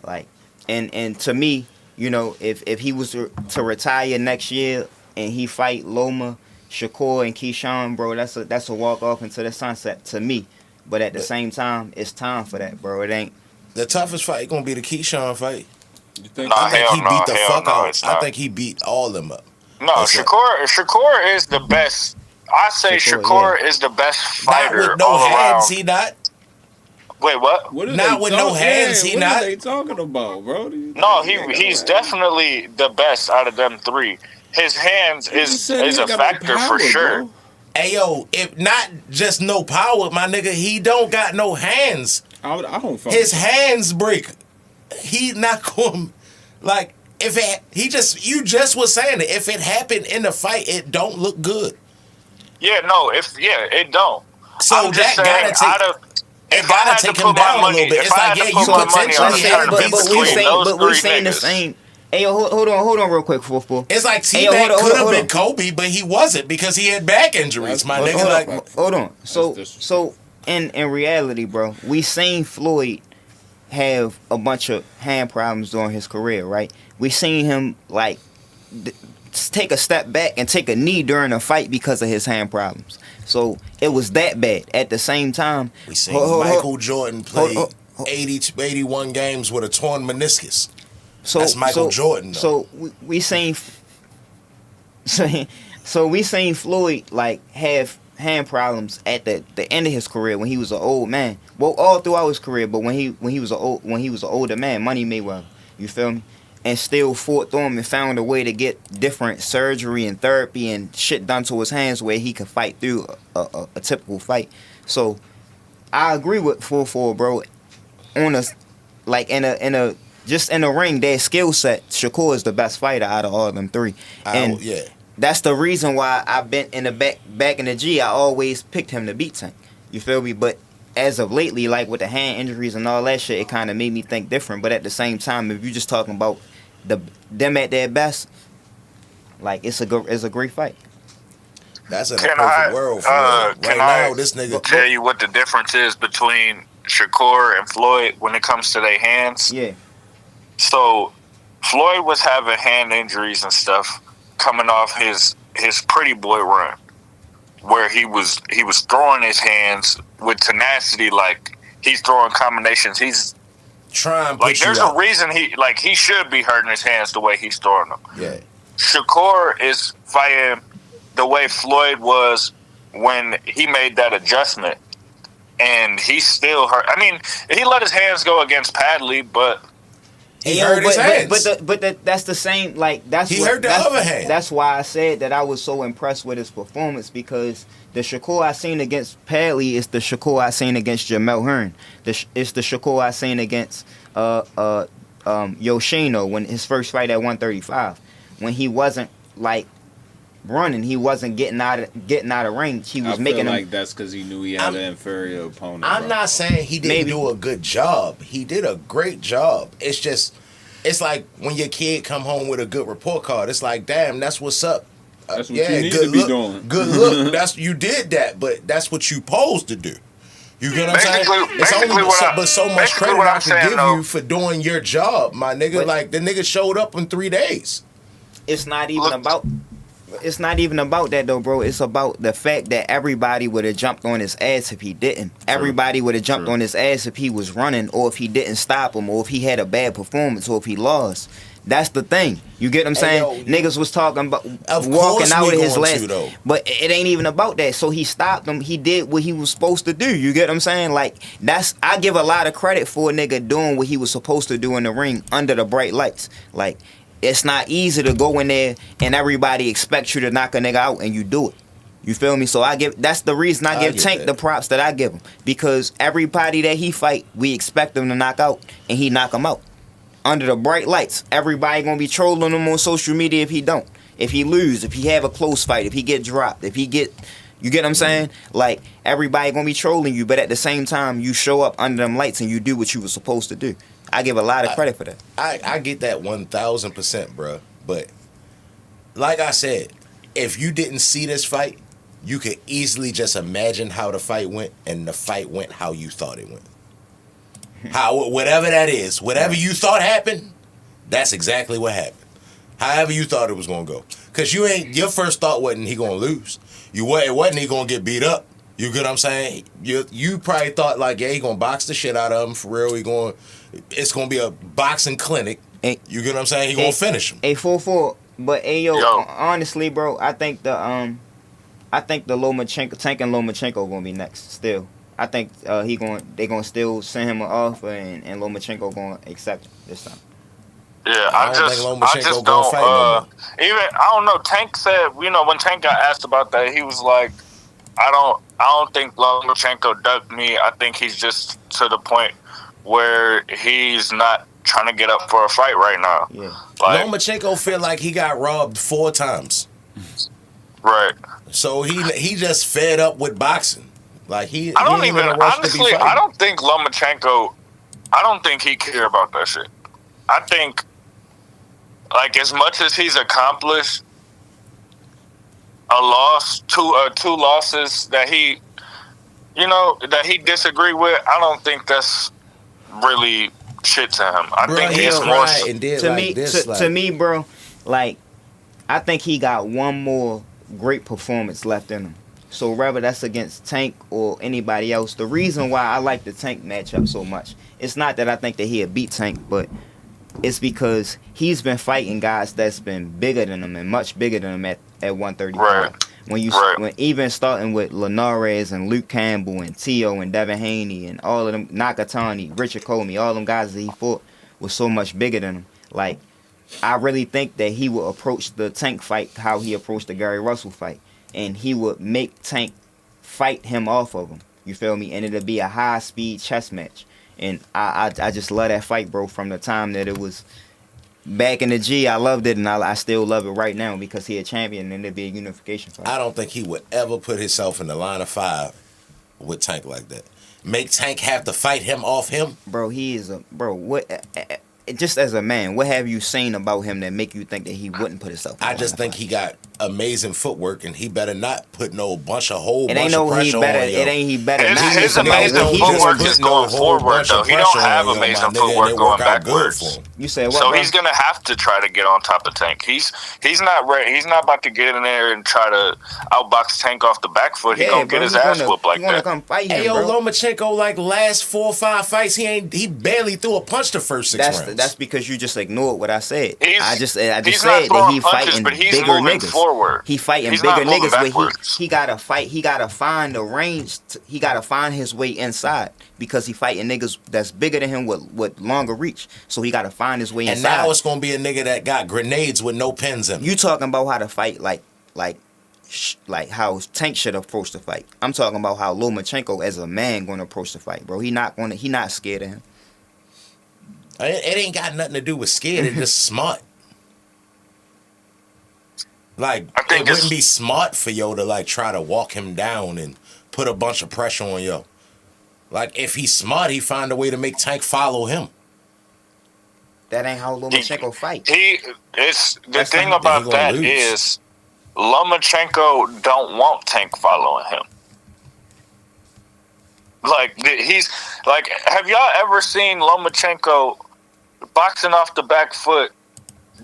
Like, and to me, you know, if he was to retire next year and he fight Loma, Shakur, and Keyshawn, bro, that's a walk off into the sunset to me. But at the same time, it's time for that, bro. It ain't. The toughest fight gonna be the Keyshawn fight. You think? I think he beat the fuck out. I think he beat all of them up. No, Shakur is the best. I say Shakur is the best fighter. Not with no hands, he not. Wait, what? Not with no hands, he not. What are they talking about, bro? No, he's definitely the best out of them 3. His hands is a factor for sure. Hey yo, if not just no power, my nigga, he don't got no hands. I don't. His hands break. He not going like if it. You just was saying it. If it happened in the fight, it don't look good. Yeah, no. It don't. So I'm that gotta take. It gotta take him down a little bit. It's like, yeah, you potentially had but we saying the same. Hey, yo, hold on real quick, Fool. It's like T-Mac could have been Kobe, but he wasn't because he had back injuries, my nigga. Hold on. So in reality, bro, we seen Floyd have a bunch of hand problems during his career, right? We seen him, like, take a step back and take a knee during a fight because of his hand problems. So it was that bad. At the same time, we seen Michael Jordan play 81 games with a torn meniscus. That's Michael Jordan, though. So we seen Floyd like have hand problems at the end of his career when he was an old man. Well, all throughout his career, but when he was an older man, Money Mayweather. You feel me? And still fought through him and found a way to get different surgery and therapy and shit done to his hands where he could fight through a typical fight. So I agree with 4-4, bro. On a like in a just in the ring, their skill set, Shakur is the best fighter out of all them 3. And that's the reason why I've been in the back in the G. I always picked him to beat Tank. You feel me? But as of lately, like with the hand injuries and all that shit, it kind of made me think different. But at the same time, if you're just talking about them at their best, Like it's a great fight. That's in a Can perfect I, world for real. can Right I now, this nigga tell you what the difference is between Shakur and Floyd when it comes to their hands? Yeah. So Floyd was having hand injuries and stuff coming off his Pretty Boy run, where he was throwing his hands with tenacity, like he's throwing combinations. He's trying like there's a reason he should be hurting his hands the way he's throwing them. Yeah. Shakur is fighting the way Floyd was when he made that adjustment, and he still hurt. I mean, he let his hands go against Padley, but he hurt his hands. But that's the same. Like he hurt the other hand. That's why I said that I was so impressed with his performance, because the Shakur I seen against Padley is the Shakur I seen against Jamel Hearn. It's the Shakur I seen against Yoshino when his first fight at 135, when he wasn't like running, he wasn't getting out of range. He was making like that's because he knew he had an inferior opponent. I'm not saying he didn't do a good job. He did a great job. It's just, it's like when your kid come home with a good report card. It's like, damn, that's what's up. That's what you need to be doing. Good look. You did that, but that's what you supposed to do. You get what I'm saying? It's only so much credit I can give you for doing your job, my nigga. But, like the nigga showed up in 3 days. It's not even about that though, bro. It's about the fact that everybody would have jumped on his ass if he didn't. Everybody would have jumped on his ass if he was running, or if he didn't stop him, or if he had a bad performance, or if he lost. That's the thing. You get what I'm saying? Niggas was talking about walking out of his last, but it ain't even about that. So he stopped him. He did what he was supposed to do. You get what I'm saying? Like I give a lot of credit for a nigga doing what he was supposed to do in the ring under the bright lights. Like, it's not easy to go in there and everybody expects you to knock a nigga out and you do it. You feel me? So that's the reason I give Tank the props that I give him, because everybody that he fight, we expect him to knock out, and he knock him out under the bright lights. Everybody gonna be trolling him on social media if he don't, if he lose, if he have a close fight, if he get dropped, if he get, you get what I'm saying? Like, everybody gonna be trolling you, but at the same time, you show up under them lights and you do what you were supposed to do. I give a lot of credit for that. I get that 1,000%, bro. But like I said, if you didn't see this fight, you could easily just imagine how the fight went, and the fight went how you thought it went. Whatever that is, whatever you thought happened, that's exactly what happened. However you thought it was gonna go, cause your first thought wasn't he gonna lose. It wasn't he gonna get beat up. You get what I'm saying? You probably thought like, yeah, he gonna box the shit out of him for real. It's gonna be a boxing clinic. You get what I'm saying? He gonna finish him. 844. But yo, honestly, bro, I think the Lomachenko, Tank and Lomachenko gonna be next still. I think they gonna still send him an offer, and Lomachenko gonna accept it this time. Yeah, I just don't. Even I don't know. Tank said, when Tank got asked about that, he was like, I don't think Lomachenko ducked me. I think he's just to the point where he's not trying to get up for a fight right now. Yeah, like, Lomachenko feel like he got robbed 4 times. Right. So he just fed up with boxing. Like I don't think Lomachenko, I don't think he care about that shit. I think, like, as much as he's accomplished two losses that he disagree with, I don't think that's really shit to him. I think he's more to me, bro. Like, I think he got one more great performance left in him. So whether that's against Tank or anybody else, the reason why I like the Tank matchup so much, it's not that I think that he'll beat Tank, but it's because he's been fighting guys that's been bigger than him and much bigger than him at 135. Right. When even starting with Linares and Luke Campbell and Tio and Devin Haney and all of them, Nakatani, Richard Comey, all them guys that he fought was so much bigger than him. Like, I really think that he will approach the Tank fight how he approached the Gary Russell fight. And he would make Tank fight him off of him. You feel me? And it'll be a high-speed chess match. And I just love that fight, bro, from the time that it was back in the G. I loved it, and I still love it right now because he a champion, and it'll be a unification fight. I don't think he would ever put himself in the line of 5 with Tank like that. Make Tank have to fight him off him? Bro, he is a... Bro, what... just as a man, what have you seen about him that make you think that he wouldn't put himself? I just think he got amazing footwork, and he better not put no bunch of whole It bunch ain't no of pressure he better. on It ain't he better. His amazing footwork is going forward though. He don't have amazing footwork going backwards. You said what? So bro? he's gonna have to try to get on top of Tank. He's not ready. He's not about to get in there and try to outbox Tank off the back foot. He gonna get his ass whooped like that. Come fight him, Hey yo, bro. Lomachenko, like last 4 or 5 fights, he barely threw a punch the first 6 rounds. That's because you just ignored what I said. I just said that he punches, fighting but he's bigger moving niggas. Forward. He fighting He's bigger not moving niggas, but backwards. he gotta fight. He gotta find the range. He gotta find his way inside because he fighting niggas that's bigger than him with longer reach. So he gotta find his way and inside. now it's gonna be a nigga that got grenades with no pins in them. You talking about how to fight like how Tank should approach the fight. I'm talking about how Lomachenko as a man gonna approach the fight, bro. He not scared of him. It ain't got nothing to do with scared. It's just smart. Like, it wouldn't be smart for yo to like try to walk him down and put a bunch of pressure on yo. Like, if he's smart, he find a way to make Tank follow him. That ain't how Lomachenko fight. The thing about that is Lomachenko don't want Tank following him. Like, he's like, have y'all ever seen Lomachenko boxing off the back foot,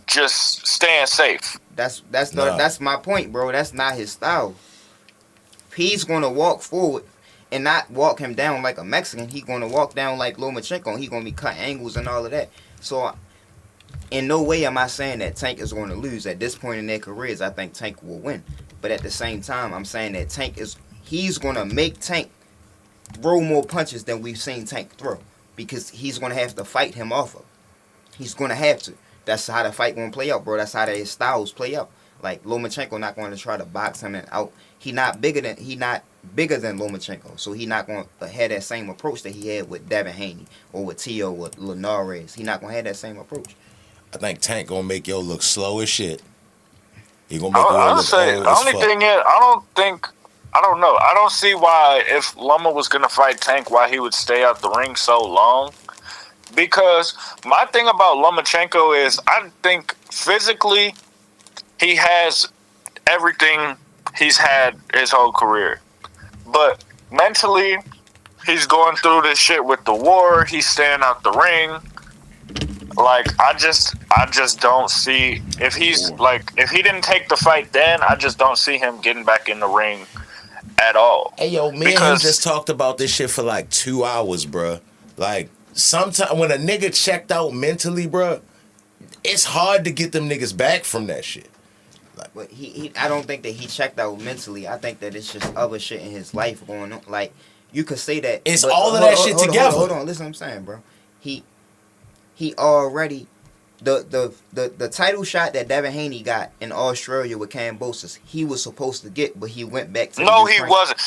just staying safe? That's my point, bro. That's not his style. He's gonna walk forward and not walk him down like a Mexican. He's gonna walk down like Lomachenko. He's gonna be cutting angles and all of that. So, in no way am I saying that Tank is going to lose. At this point in their careers, I think Tank will win. But at the same time, I'm saying that he's gonna make Tank throw more punches than we've seen Tank throw because he's gonna have to fight him off of. He's gonna have to. That's how the fight gonna play out, bro. That's how his styles play out. Like Lomachenko not going to try to box him out. He not bigger than Lomachenko, so he not going to have that same approach that he had with Devin Haney or with Tio or Linares. He not going to have that same approach. I think Tank gonna make yo look slow as shit. He gonna make yo look old as fuck. The only thing is, I don't know. I don't see why if Loma was gonna fight Tank, why he would stay out the ring so long. Because my thing about Lomachenko is, I think physically he has everything he's had his whole career, but mentally he's going through this shit with the war. He's staying out the ring. Like, I just don't see if he didn't take the fight then, I just don't see him getting back in the ring at all. Hey yo, me and him just talked about this shit for like 2 hours, bruh. Like, sometimes when a nigga checked out mentally, bruh, it's hard to get them niggas back from that shit. Like, but I don't think that he checked out mentally. I think that it's just other shit in his life going on. Like, you could say that it's all of that shit together. Hold on, listen what I'm saying, bro. He already the title shot that Devin Haney got in Australia with Cambosis, he was supposed to get, but he went back to No, he wasn't.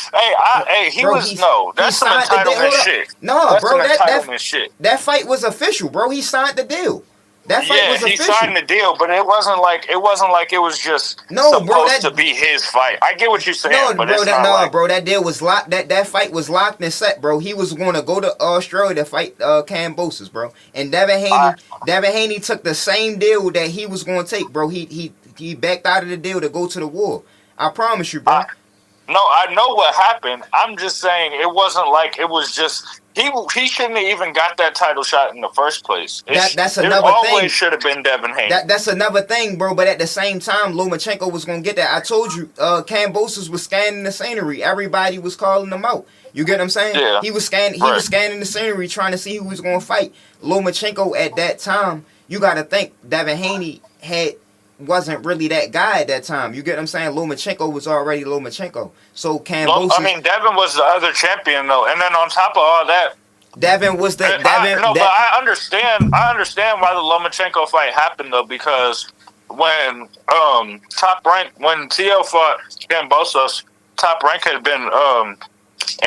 That's some entitlement shit. No, bro, entitlement shit. That fight was official, bro. He signed the deal. That fight was official. He signed the deal, but it wasn't like it was just supposed to be his fight. I get what you're saying, but it's not bro, that deal was locked. That fight was locked and set, bro. He was going to go to Australia to fight Cambosis, bro. And Devin Haney took the same deal that he was going to take, bro. He backed out of the deal to go to the war. I promise you, bro. No, I know what happened. I'm just saying it wasn't like it was just. He shouldn't have even got that title shot in the first place. That's another thing. It always should have been Devin Haney. That's another thing, bro. But at the same time, Lomachenko was going to get that. I told you, Cambosis was scanning the scenery. Everybody was calling him out. You get what I'm saying? Yeah. He was scanning the scenery, trying to see who was going to fight. Lomachenko at that time, you got to think Devin Haney wasn't really that guy at that time. You get what I'm saying? Lomachenko was already Lomachenko. So Cambosis... Devin was the other champion, though. And then on top of all that... Devin was the... but I understand why the Lomachenko fight happened, though, because when Top Rank... When Tio fought Cambosis, Top Rank had been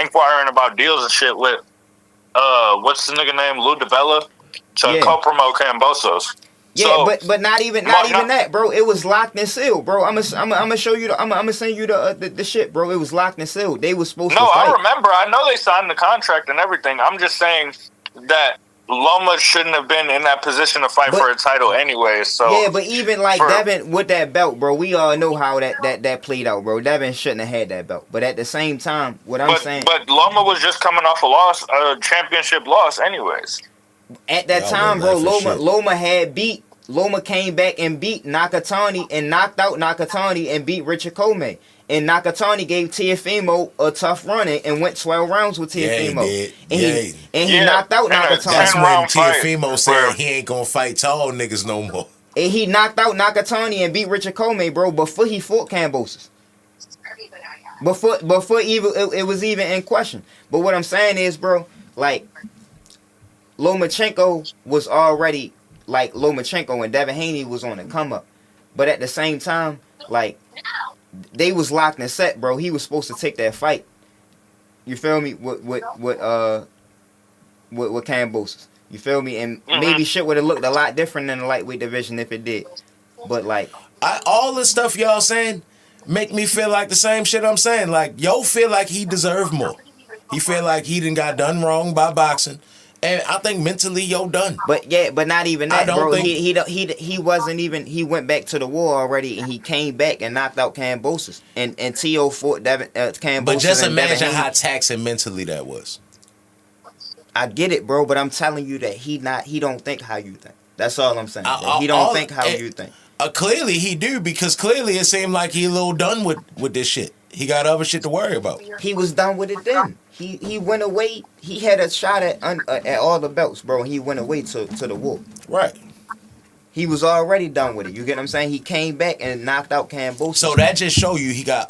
inquiring about deals and shit with... what's the nigga name? Lou DiBella? To co-promote Cambosis. Yeah, so, but not even that, bro. It was locked and sealed, bro. I'm gonna show you. I'm gonna send you the shit, bro. It was locked and sealed. They was supposed to fight. No, I remember. I know they signed the contract and everything. I'm just saying that Loma shouldn't have been in that position to fight for a title anyway. So yeah, but even like Devin with that belt, bro, we all know how that played out, bro. Devin shouldn't have had that belt. But at the same time, I'm saying, but Loma was just coming off a championship loss, anyways. At that time, bro, Loma came back and beat Nakatani and knocked out Nakatani and beat Richard Comey. And Nakatani gave Teofimo a tough run and went 12 rounds with Teofimo. He knocked out Nakatani. That's when Teofimo said he ain't gonna fight tall niggas no more. And he knocked out Nakatani and beat Richard Comey, bro, before he fought Kambosos. Before even it was even in question. But what I'm saying is, bro, like Lomachenko was already like Lomachenko and Devin Haney was on the come up. But at the same time, like they was locked and set, bro. He was supposed to take that fight. You feel me? With Kambosos. You feel me? And maybe shit would have looked a lot different in the lightweight division if it did. But like all the stuff y'all saying make me feel like the same shit I'm saying. Like yo feel like he deserved more. He feel like he done got done wrong by boxing. And I think mentally, yo, done. But yeah, but not even that, bro. He wasn't even. He went back to the war already, and he came back and knocked out Kambosos. And T.O. fought Kambosos. But just imagine how taxing mentally that was. I get it, bro. But I'm telling you that he don't think how you think. That's all I'm saying. He don't think how you think. Clearly he do, because clearly it seemed like he a little done with this shit. He got other shit to worry about. He was done with it then. He went away. He had a shot at all the belts, bro. And he went away to the war. Right. He was already done with it. You get what I'm saying? He came back and knocked out Kambosos. So that just show you he got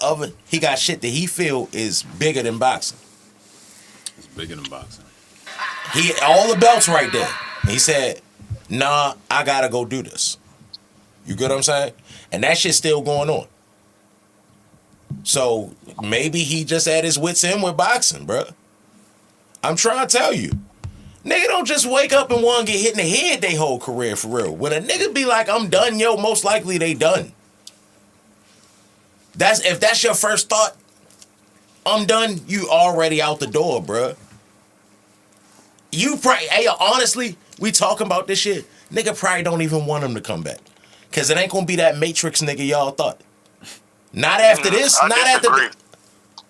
shit that he feel is bigger than boxing. It's bigger than boxing. He all the belts right there. He said, "Nah, I gotta go do this." You get what I'm saying? And that shit's still going on. So maybe he just at his wits end with boxing, bro. I'm trying to tell you. Nigga don't just wake up and want to get hit in the head they whole career for real. When a nigga be like, I'm done, yo, most likely they done. If that's your first thought, I'm done, you already out the door, bro. You probably, hey, honestly, we talking about this shit. Nigga probably don't even want him to come back. Cause it ain't gonna be that Matrix nigga y'all thought. Not after this, I not disagree. after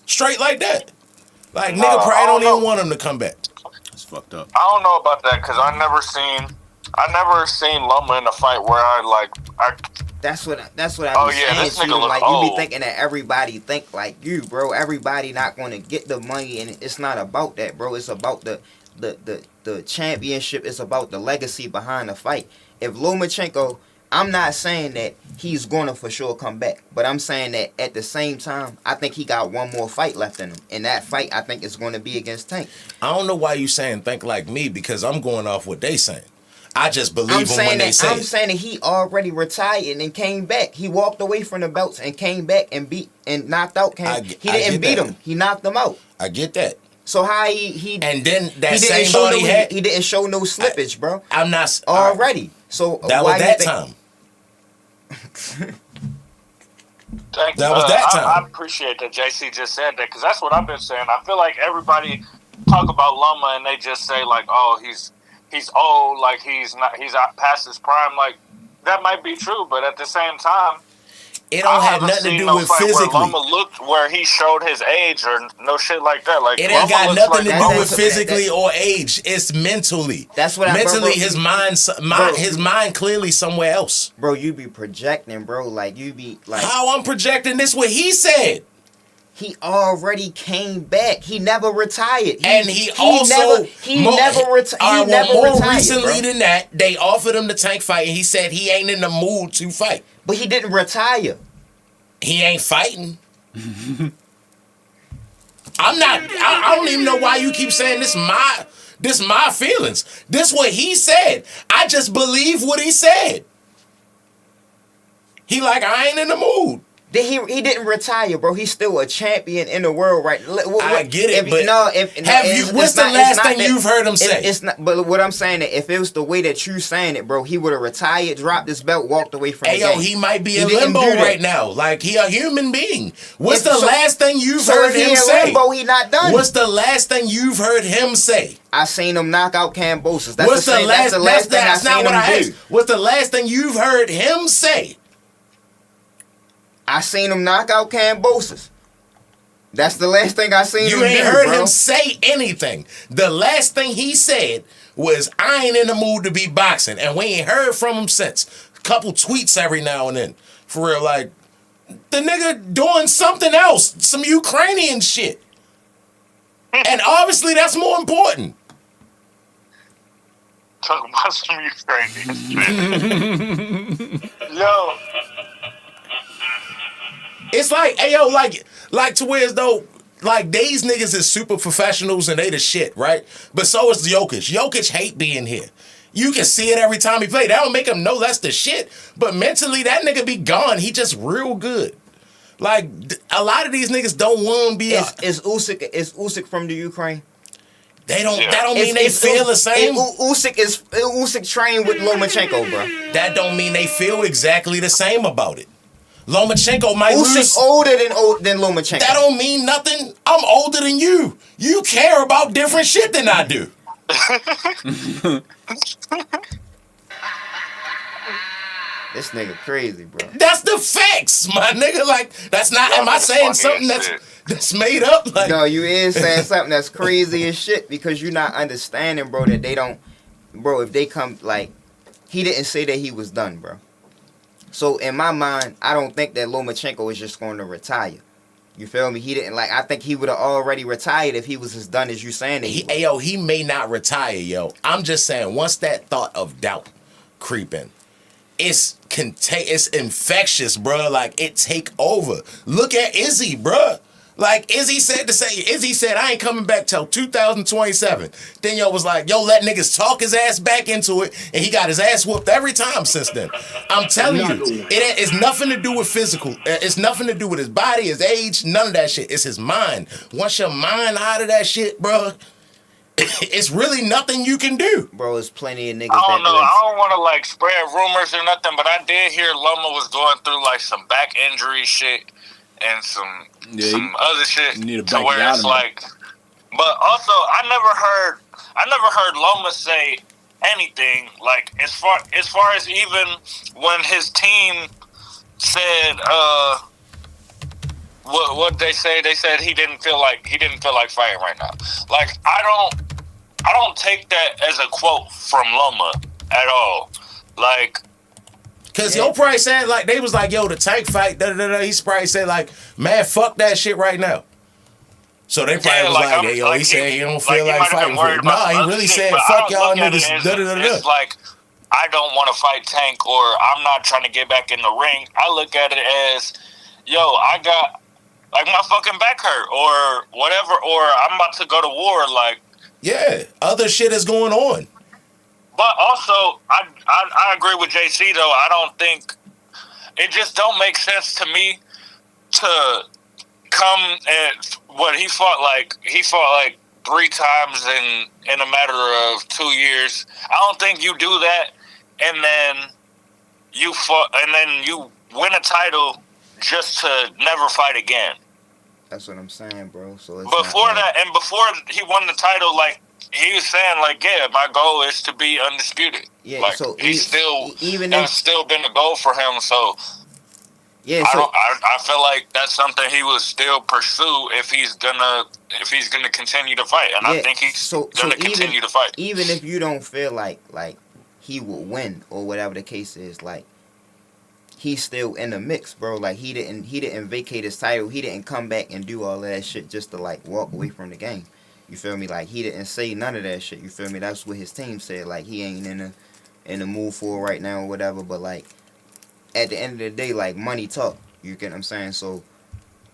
straight like that. Like nigga probably don't even want him to come back. It's fucked up. I don't know about that because I never seen Loma in a fight where That's what I this saying to you. nigga Like look you be old. thinking that everybody think like you, bro. Everybody not gonna get the money, and it's not about that, bro. It's about the championship. It's about the legacy behind the fight. If Lomachenko, I'm not saying that he's gonna for sure come back, but I'm saying that at the same time, I think he got one more fight left in him, and that fight I think is going to be against Tank. I don't know why you saying think like me, because I'm going off what they saying. I just believe them when they say I'm saying that he already retired and came back. He walked away from the belts and came back and beat and knocked out Cam. He didn't beat him. He knocked him out. I get that. So how he and then that he same didn't show body had, he didn't show no slippage, bro. I'm not already. So that why was that think, time. That was that time. I appreciate that JC just said that because that's what I've been saying. I feel like everybody talk about Loma and they just say like, oh, he's old, like he's out past his prime. Like that might be true, but at the same time, it don't have nothing to do with physically. Where Loma looked where he showed his age or no shit like that. Like it ain't got nothing to do with physically or age. It's mentally. That's what mentally his mind clearly somewhere else. Bro, you be projecting, bro. Like you be like how I'm projecting this what he said. He already came back. He never retired. And he also never retired. More recently than that, they offered him the Tank fight, and he said he ain't in the mood to fight. But he didn't retire. He ain't fighting. I'm not. I don't even know why you keep saying this. My feelings. This what he said. I just believe what he said. He like I ain't in the mood. He didn't retire, bro. He's still a champion in the world, right? I get it, but what's the last thing you've heard him say? It's not. But what I'm saying, that if it was the way that you saying it, bro, he would have retired, dropped his belt, walked away from the game. He might be in limbo right now. Like, he a human being. What's the last thing you've heard him say? Limbo, he not done. What's the last thing you've heard him say? I seen him knock out Cambosis. That's the last thing I seen him do. What's the last thing you've heard him say? I seen him knock out Cambosis. That's the last thing I seen him do. You ain't heard him say anything. The last thing he said was, I ain't in the mood to be boxing. And we ain't heard from him since. A couple tweets every now and then. For real, like, the nigga doing something else. Some Ukrainian shit. And obviously that's more important. Talking about some Ukrainian shit. Yo. It's like, like to where as though, like, these niggas is super professionals and they the shit, right? But so is Jokic. Jokic hate being here. You can see it every time he play. That don't make him know that's the shit. But mentally, that nigga be gone. He just real good. Like, a lot of these niggas don't want to be. Is Usyk from the Ukraine? They don't. That don't mean they feel the same. Usyk trained with Lomachenko, bro. That don't mean they feel exactly the same about it. Lomachenko might lose. Usyk's older than Lomachenko. That don't mean nothing. I'm older than you. You care about different shit than I do. This nigga crazy, bro. That's the facts, my nigga. Like, that's not. Am I saying something that's made up? Like, no, you is saying something that's crazy as shit because you're not understanding, bro. That they don't, bro. If they come, like, he didn't say that he was done, bro. So in my mind, I don't think that Lomachenko is just going to retire. You feel me? He didn't, like, I think he would have already retired if he was as done as you saying that he may not retire, yo. I'm just saying, once that thought of doubt creep in, it's infectious, bro. Like, it take over. Look at Izzy, bro. Like, Izzy said, I ain't coming back till 2027. Then yo was like, yo, let niggas talk his ass back into it, and he got his ass whooped every time since then. I'm telling you, it's nothing to do with physical. It's nothing to do with his body, his age, none of that shit. It's his mind. Once your mind out of that shit, bro, it's really nothing you can do. Bro, there's plenty of niggas. I don't know. I don't want to, like, spread rumors or nothing, but I did hear Loma was going through, like, some back injury shit and some other shit to where it's like. But also, I never heard Loma say anything, like, as far as even when his team said what they say. They said he didn't feel like fighting right now. Like, I don't take that as a quote from Loma at all. Like, cause yo probably said, like, they was like, yo, the tank fight, he's probably said, like, man, fuck that shit right now. So they probably was like, hey, yo, he said he don't feel like fighting. Nah, he really said, fuck y'all niggas. It's like, I don't want to fight Tank, or I'm not trying to get back in the ring. I look at it as, yo, I got, like, my fucking back hurt, or whatever, or I'm about to go to war, like. Yeah, other shit is going on. But also, I agree with JC, though. I don't think, it just don't make sense to me to come and he fought like 3 times in a matter of 2 years. I don't think you do that and then you win a title just to never fight again. That's what I'm saying, bro. So before he won the title, like, he was saying, like, yeah, my goal is to be undisputed. Yeah, like, so that's still been a goal for him. So yeah, I feel like that's something he would still pursue if he's gonna continue to fight, and I think he's gonna continue to fight. Even if you don't feel like he will win or whatever the case is, like, he's still in the mix, bro. Like, he didn't vacate his title. He didn't come back and do all of that shit just to, like, walk away from the game. You feel me? Like, he didn't say none of that shit. You feel me? That's what his team said. Like, he ain't in the mood for it right now or whatever. But, like, at the end of the day, like, money talk. You get what I'm saying? So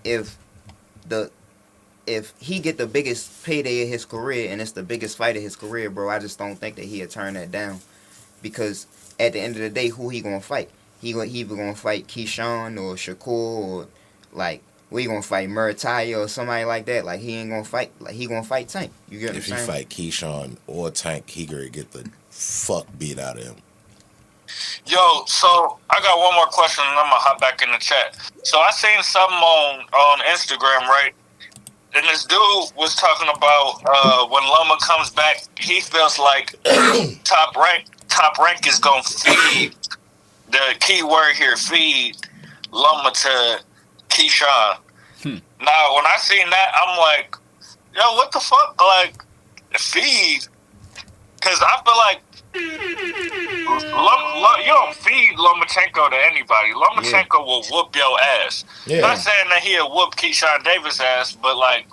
if he get the biggest payday of his career and it's the biggest fight of his career, bro, I just don't think that he'll turn that down. Because at the end of the day, who he gonna fight? he either gonna fight Keyshawn or Shakur or like we gonna fight Murataya or somebody like that. Like he ain't gonna fight. Like he gonna fight Tank. You get what I'm saying? If he fight Keyshawn or Tank, he gonna get the fuck beat out of him. Yo, so I got one more question, and I'm gonna hop back in the chat. So I seen something on Instagram, right? And this dude was talking about when Loma comes back, he feels like top rank is gonna feed. The key word here, feed Loma to Keyshawn. Now, when I seen that, I'm like, yo, what the fuck? Like, feed? Because I feel like you don't feed Lomachenko to anybody. Lomachenko will whoop your ass. Yeah. Not saying that he'll whoop Keyshawn Davis' ass, but like,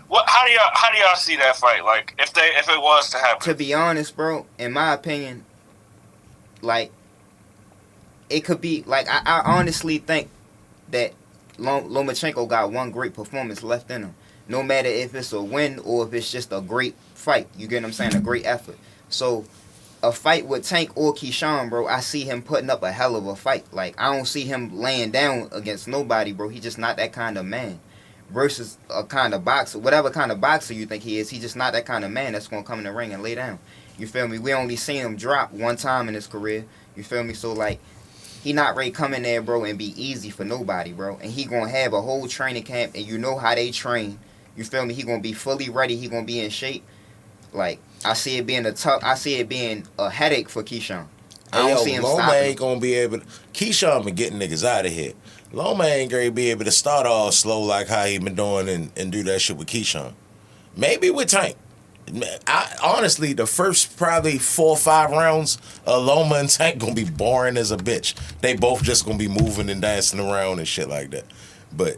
what? How do y'all see that fight? Like, if it was to happen? To be honest, bro, in my opinion, like, it could be like I honestly think that Lomachenko got one great performance left in him. No matter if it's a win or if it's just a great fight. You get what I'm saying? A great effort. So, a fight with Tank or Keyshawn, bro, I see him putting up a hell of a fight. Like, I don't see him laying down against nobody, bro. He's just not that kind of man. Versus a kind of boxer. Whatever kind of boxer you think he is, he's just not that kind of man that's going to come in the ring and lay down. You feel me? We only seen him drop one time in his career. You feel me? So, like, he not ready to come in there, bro, and be easy for nobody, bro. And he going to have a whole training camp, and you know how they train. You feel me? He going to be fully ready. He going to be in shape. Like, I see it being a headache for Keyshawn. I don't see him Loma stopping. ain't gonna be able to. Keyshawn been getting niggas out of here. Loma ain't gonna be able to start all slow like how he been doing and do that shit with Keyshawn. Maybe with Tank. Honestly, the first probably 4 or 5 rounds of Loma and Tank gonna be boring as a bitch. They both just gonna be moving and dancing around and shit like that. But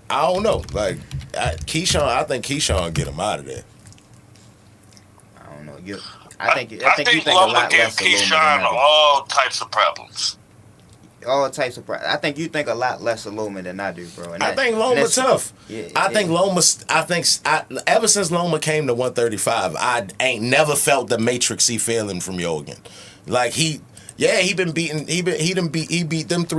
I don't know. Like Keyshawn, I think Keyshawn get him out of there. I think you think Loma a lot give less of Loma than Keyshawn I do. all types of problems. All types of problems. I think you think a lot less of Loma than I do, bro. And I think Loma tough. Yeah, I think ever since Loma came to 135, I ain't never felt the matrixy feeling from Yogan. Like he beat them 3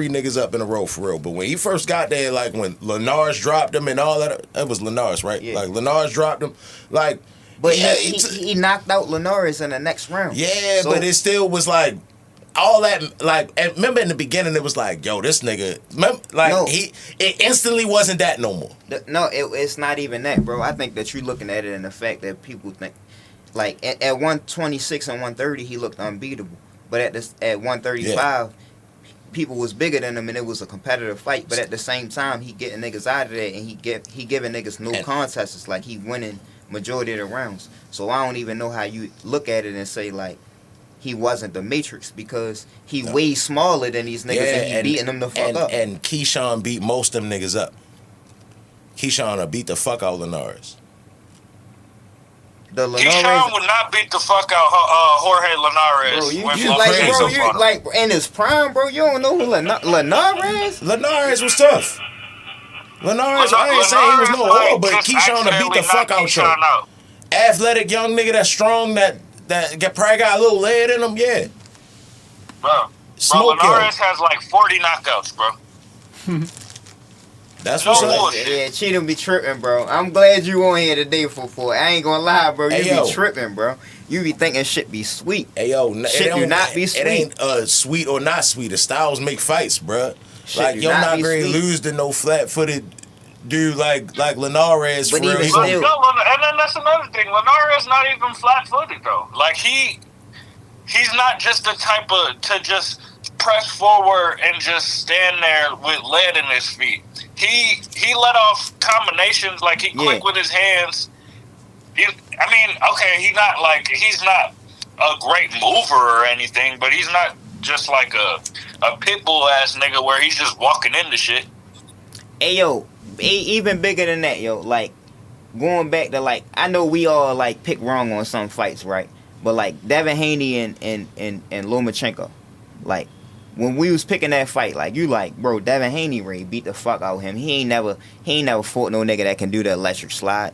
niggas up in a row for real. But when he first got there, like when Linares dropped him and all that, it was Linares, right? Yeah. Like Linares dropped him, like. But he knocked out Linares in the next round. Yeah, so, but it still was like all that. Like, and remember in the beginning, it was like, yo, this nigga, it instantly wasn't that no more. It's not even that, bro. I think that you're looking at it in the fact that people think, like at 126 and 130, he looked unbeatable. But at 135, people was bigger than him, and it was a competitive fight. But at the same time, he getting niggas out of there, and he giving niggas no contests. It's like he winning majority of the rounds. So I don't even know how you look at it and say like he wasn't the Matrix, because he way smaller than these niggas and he beating them the fuck up. And Keyshawn beat most of them niggas up. Keyshawn beat the fuck out of Linares. Keyshawn would not beat the fuck out Jorge Linares. Bro, you like in his prime, bro. You don't know who Linares? Linares was tough. Linares, I ain't saying he was no whore, but Keyshawn beat the fuck out you. Athletic young nigga that's strong, that probably got a little lead in him, yeah. Bro, Linares has like 40 knockouts, bro. That's what's up. Yeah, Cheatham be tripping, bro. I'm glad you on here today for it. I ain't gonna lie, bro. You be tripping, bro. You be thinking shit be sweet. Hey, yo, shit do not be sweet. It ain't sweet or not sweet. The styles make fights, bro. Like, you're not going to lose to no flat-footed dude like Linares. But for real. And then that's another thing. Linares not even flat-footed, though. Like, he's not just the type of to just press forward and just stand there with lead in his feet. He let off combinations, like he quick with his hands. He's not a great mover or anything, but he's not just like a pit bull ass nigga where he's just walking into shit. Hey yo, even bigger than that, yo. Like going back to like, I know we all like pick wrong on some fights, right? But like Devin Haney and Lomachenko, like when we was picking that fight, like you like, bro, Devin Haney beat the fuck out of him. He ain't never fought no nigga that can do the electric slide.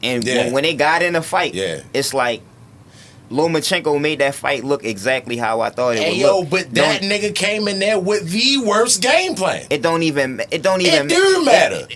And when they got in the fight, it's like Lomachenko made that fight look exactly how I thought it would look. But that nigga came in there with the worst game plan. It don't even It do matter.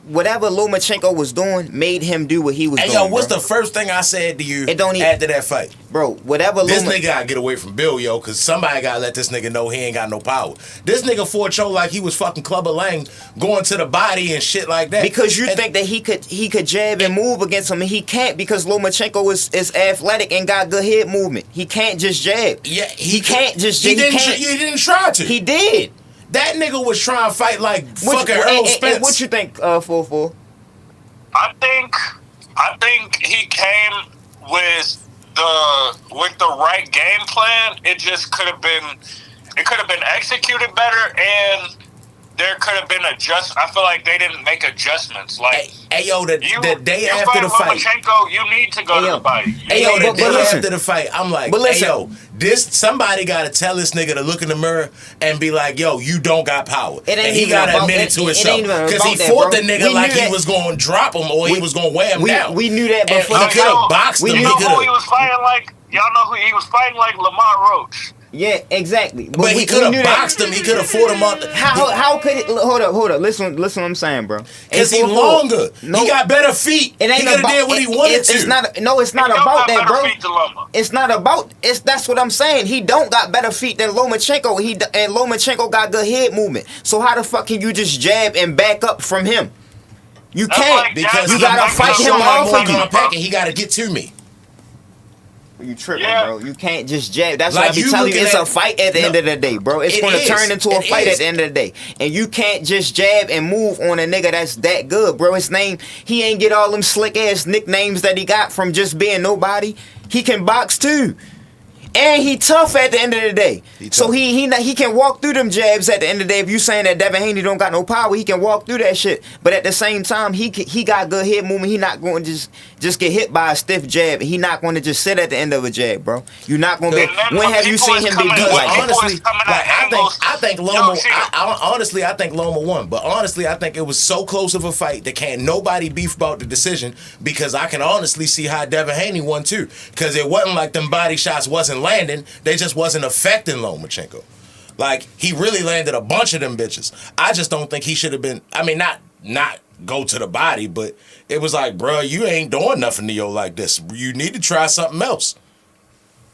Whatever Lomachenko was doing made him do what he was doing. Yo, what's the first thing I said to you after that fight? Bro, whatever this nigga gotta get away from Bill, yo, cause somebody gotta let this nigga know he ain't got no power. This nigga fought Cho like he was fucking Clubber Lang, going to the body and shit like that. Because you think that he could jab and move against him, and he can't because Lomachenko is athletic and got good head movement. He can't just jab. Yeah, he can't just jab. He didn't try to. He did. That nigga was trying to fight like fucking Earl Spence. And what you think, 4-4? I think he came with the right game plan. It just could have been executed better, and there could have been I feel like they didn't make adjustments. Like, the day after the fight, Lomachenko, you need to go to the fight. The day after the fight, I'm like, somebody got to tell this nigga to look in the mirror and be like, yo, you don't got power. And he got to admit it to himself. Because he fought the nigga like he was going to drop him or he was going to wear him down. We knew that before. He could have boxed him. You know who he was fighting like? Y'all know who he was fighting like? Lamont Roach. Yeah, exactly. But he could have boxed him. He could have fought him up. How could it? Hold up. Listen what I'm saying, bro. Because he longer. No, he got better feet. He could have did what he wanted to. It's not about that, bro. It's not about. That's what I'm saying. He don't got better feet than Lomachenko. And Lomachenko got good head movement. So how the fuck can you just jab and back up from him? You can't because you gotta fight him off of you. He gotta get to me. You tripping, bro. You can't just jab. That's what I be telling you. It's a fight at the end of the day, bro. It's going to turn into a fight at the end of the day. And you can't just jab and move on a nigga that's that good, bro. His name, he ain't get all them slick-ass nicknames that he got from just being nobody. He can box, too. And he tough at the end of the day. So he can walk through them jabs at the end of the day. If you saying that Devin Haney don't got no power, he can walk through that shit. But at the same time, he got good head movement. He not going to just get hit by a stiff jab. He not going to just sit at the end of a jab, bro. You're not going to be. When have you seen him be beat like that? Honestly, I think Loma won. But honestly, I think it was so close of a fight that can't nobody beef about the decision, because I can honestly see how Devin Haney won too. Because it wasn't like them body shots wasn't landing, they just wasn't affecting Lomachenko. Like, he really landed a bunch of them bitches. I just don't think he should have been, I mean, not go to the body, but it was like, bro, you ain't doing nothing to yo like this. You need to try something else.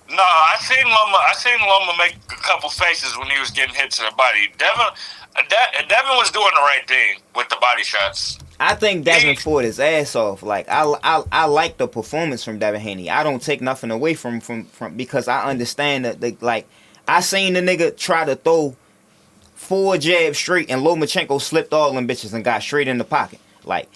No, I seen Loma make a couple faces when he was getting hit to the body. Devin was doing the right thing with the body shots. I think Devin fought his ass off. Like, I like the performance from Devin Haney. I don't take nothing away from because I understand that, like, I seen the nigga try to throw 4 jabs straight and Lomachenko slipped all them bitches and got straight in the pocket. Like,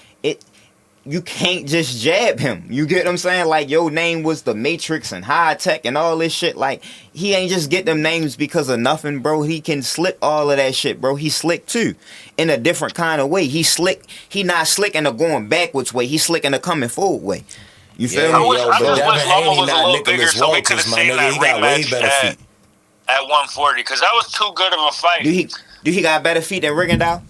you can't just jab him. You get what I'm saying? Like, your name was the Matrix and High Tech and all this shit. Like, he ain't just get them names because of nothing, bro. He can slip all of that shit, bro. He slick too, in a different kind of way. He slick. He not slick in a going backwards way. He slick in a coming forward way. You feel me? I just wish Loma was a little bigger so we could have seen that rematch at 140, because that was too good of a fight. Do he got better feet than Rigondeaux?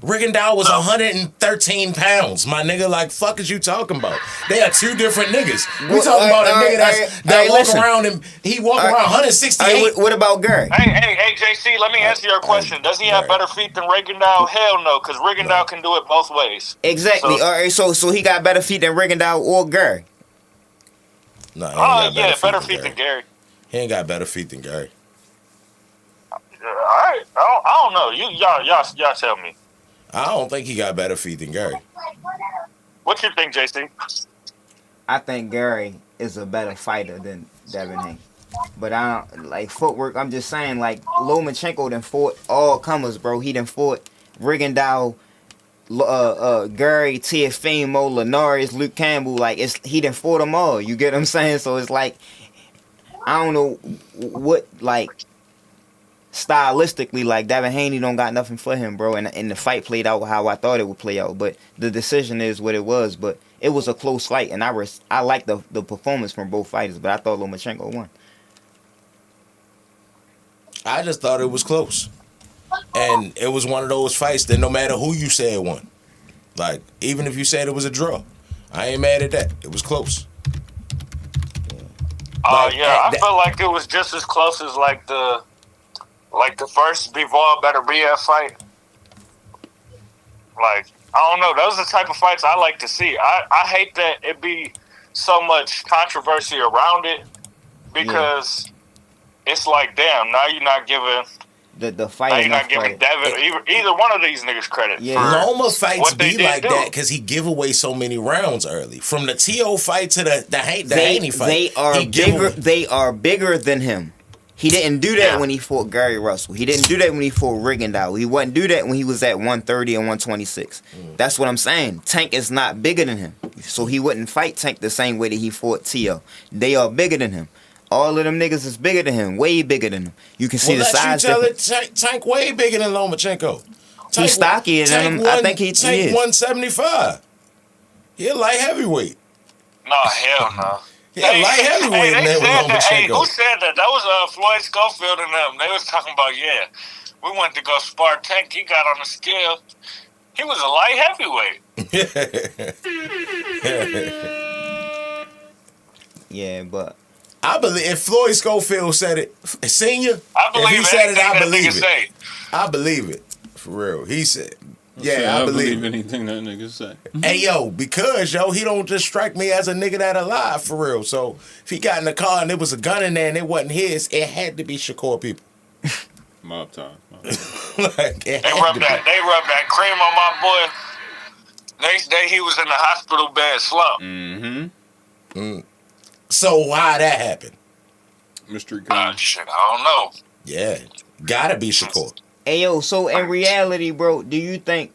Rigondeaux was 113 pounds, my nigga. Like, fuck is you talking about? They are two different niggas. We talking about a nigga that walk around and he walk around 168. What about Gary? Hey, JC, let me answer your question. Does he have better feet than Rigondeaux? Hell no, because Rigondeaux can do it both ways. Exactly. All right, so he got better feet than Rigondeaux or Gary? No. Better feet than Gary. He ain't got better feet than Gary. All right, I don't know. Y'all tell me. I don't think he got better feet than Gary. What you think, JC? I think Gary is a better fighter than Devin Haney. But I don't like footwork. I'm just saying, like, Lomachenko done fought all comers, bro. He done fought Rigondeaux, Gary, Teofimo, Linares, Luke Campbell. Like, he done fought them all. You get what I'm saying? So it's like, I don't know what, like, stylistically, like, Devin Haney don't got nothing for him, bro. And the fight played out how I thought it would play out. But the decision is what it was. But it was a close fight, and I like the performance from both fighters. But I thought Lomachenko won. I just thought it was close. And it was one of those fights that no matter who you said won. Like, even if you said it was a draw, I ain't mad at that. It was close. Yeah. I feel like it was just as close as like the first Bivol Better BF fight. Like, I don't know. Those are the type of fights I like to see. I hate that it be so much controversy around it because it's like, damn, now you're not giving the fight. Now you're not giving Devin either one of these niggas credit. Yeah, Loma fights be like that because he give away so many rounds early. From the T.O. fight to the Haney fight, they are bigger than him. He didn't do that when he fought Gary Russell. He didn't do that when he fought Rigondeaux. He wouldn't do that when he was at 130 and 126. That's what I'm saying. Tank is not bigger than him. So he wouldn't fight Tank the same way that he fought T.O. They are bigger than him. All of them niggas is bigger than him. Way bigger than him. You can see the size difference. Tank way bigger than Lomachenko. He's stockier than him. I think he Tank is. 175. He a light heavyweight. No, hell no. Yeah, light heavyweight in there with Lomachenko. Who said that? That was Floyd Schofield and them. They was talking about, we went to go spar Tank. He got on the scale. He was a light heavyweight. Yeah, but I believe if Floyd Schofield said it, senior, if he said it, I believe it. I believe it. For real. He said, I believe anything that nigga say. Hey, because, he don't just strike me as a nigga that alive, for real. So, if he got in the car and there was a gun in there and it wasn't his, it had to be Shakur people. Mob time. They rubbed that cream on my boy. Next day, he was in the hospital bed slump. So, why that happened? Mystery gun. Shit, I don't know. Yeah, gotta be Shakur. Hey, so in reality, bro, do you think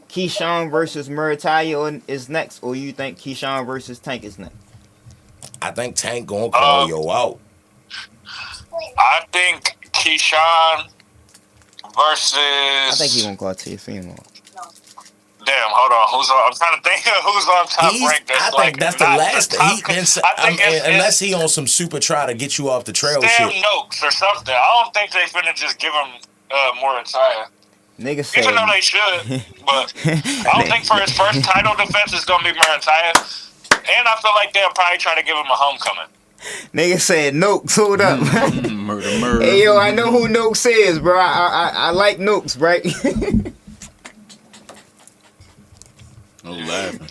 Keyshawn versus Murataya is next, or you think Keyshawn versus Tank is next? I think Tank gonna call yo out. I think Keyshawn versus... I think he gonna call Teofimo. Damn, hold on. I'm trying to think of who's on top ranked. I think that's the last. Unless he on some super try to get you off the trail Sam shit. Noakes or something. I don't think they finna just give him Murataya. Nigga said, even though they should, but I don't think for his first title defense it's gonna be Murataya. And I feel like they'll probably try to give him a homecoming. Nigga said Noakes, hold up. Murder. Hey, I know who Noakes is, bro. I like Noakes, right? No laughing.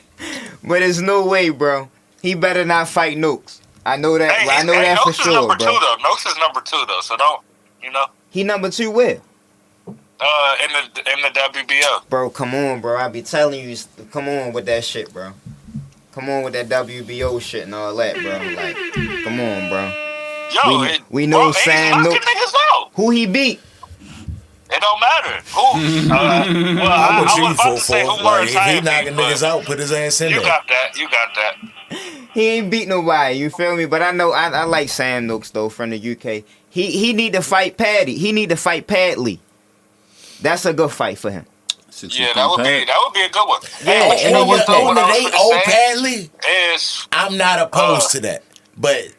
But there's no way, bro. He better not fight Noakes. I know that. I know that for sure, number bro. Two, though. Noakes is number 2 though, so don't He number 2 where? In the WBO. Bro, come on, bro. I be telling you, come on with that shit, bro. Come on with that WBO shit and all that, bro. Like, come on, bro. We know Sam Noakes. Who he beat? It don't matter. Who? I'm with you for like, if he knocking niggas out, put his ass in there. You got that. He ain't beat nobody, you feel me? But I know I like Sam Noakes though from the UK. He need to fight Paddy. He need to fight Padley. That's a good fight for him. Yeah, that would be a good one. Yeah, and then they owe Padley. I'm not opposed to that, but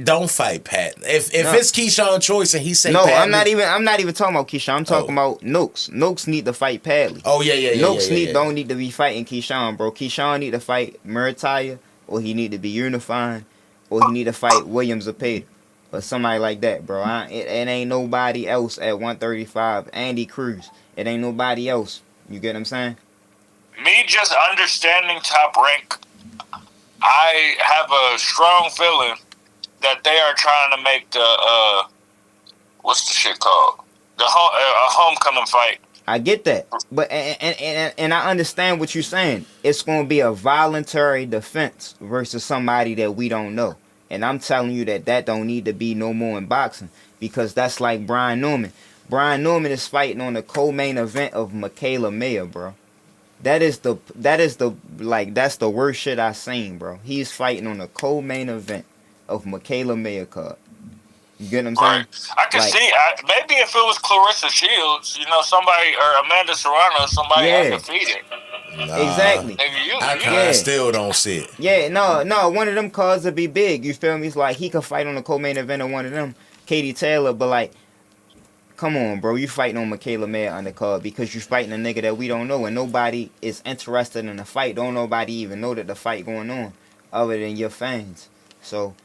don't fight Pat. If it's Keyshawn's choice and he say no, Padley, I'm not even talking about Keyshawn. I'm talking about Noakes. Noakes need to fight Padley. Oh yeah. Noakes don't need to be fighting Keyshawn, bro. Keyshawn need to fight Murataya, or he need to be unifying, or he need to fight Williams or Payton, or somebody like that, bro. It ain't nobody else at 135. Andy Cruz. It ain't nobody else. You get what I'm saying? Me just understanding Top Rank, I have a strong feeling that they are trying to make the what's the shit called? A homecoming fight. I get that, but and I understand what you're saying. It's gonna be a voluntary defense versus somebody that we don't know, and I'm telling you that don't need to be no more in boxing, because that's like Brian Norman. Brian Norman is fighting on the co-main event of Michaela Mayer, bro. That's the worst shit I seen, bro. He's fighting on the co-main event of Michaela Mayer card. You get what I'm saying? I can see. Maybe if it was Clarissa Shields, somebody, or Amanda Serrano, somebody undefeated. Exactly. I still don't see it. Yeah, no. One of them cards would be big. You feel me? It's like he could fight on the co-main event of one of them, Katie Taylor, but like, come on, bro. You fighting on Michaela Mayer undercard because you fighting a nigga that we don't know, and nobody is interested in the fight. Don't nobody even know that the fight going on other than your fans. So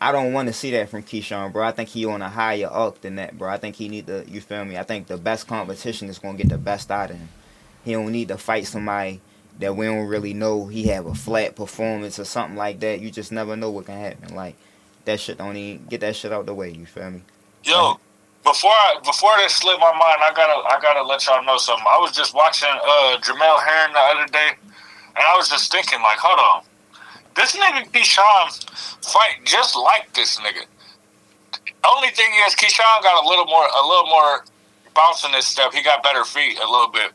I don't want to see that from Keyshawn, bro. I think he on a higher arc than that, bro. I think he need to, you feel me? I think the best competition is going to get the best out of him. He don't need to fight somebody that we don't really know. He have a flat performance or something like that. You just never know what can happen. Like, that shit don't even, get that shit out the way, you feel me? Yo, before this slipped my mind, I gotta let y'all know something. I was just watching Jamel Herring the other day, and I was just thinking, like, hold on. This nigga Keyshawn fight just like this nigga. Only thing is, Keyshawn got a little more bounce in his step. He got better feet a little bit.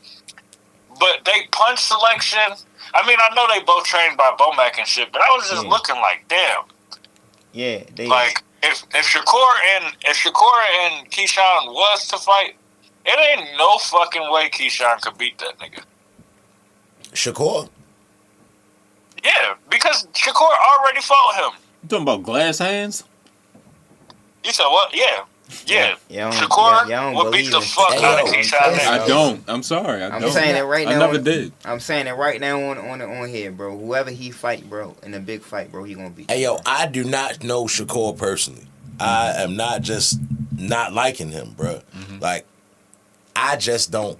But they punch selection. I mean, I know they both trained by Bomac and shit, but I was just looking like, damn. Yeah, they like if Shakur and Keyshawn was to fight, it ain't no fucking way Keyshawn could beat that nigga. Shakur? Yeah, because Shakur already fought him. You talking about glass hands? You said what? Yeah. Shakur would beat the fuck out of Keyshawn. I don't. I'm sorry. I don't. saying it right now. I never did. I'm saying it right now on here, bro. Whoever he fight, bro, in a big fight, bro, he gonna beat. Hey, yo, I do not know Shakur personally. I am not just not liking him, bro. Mm-hmm. Like, I just don't.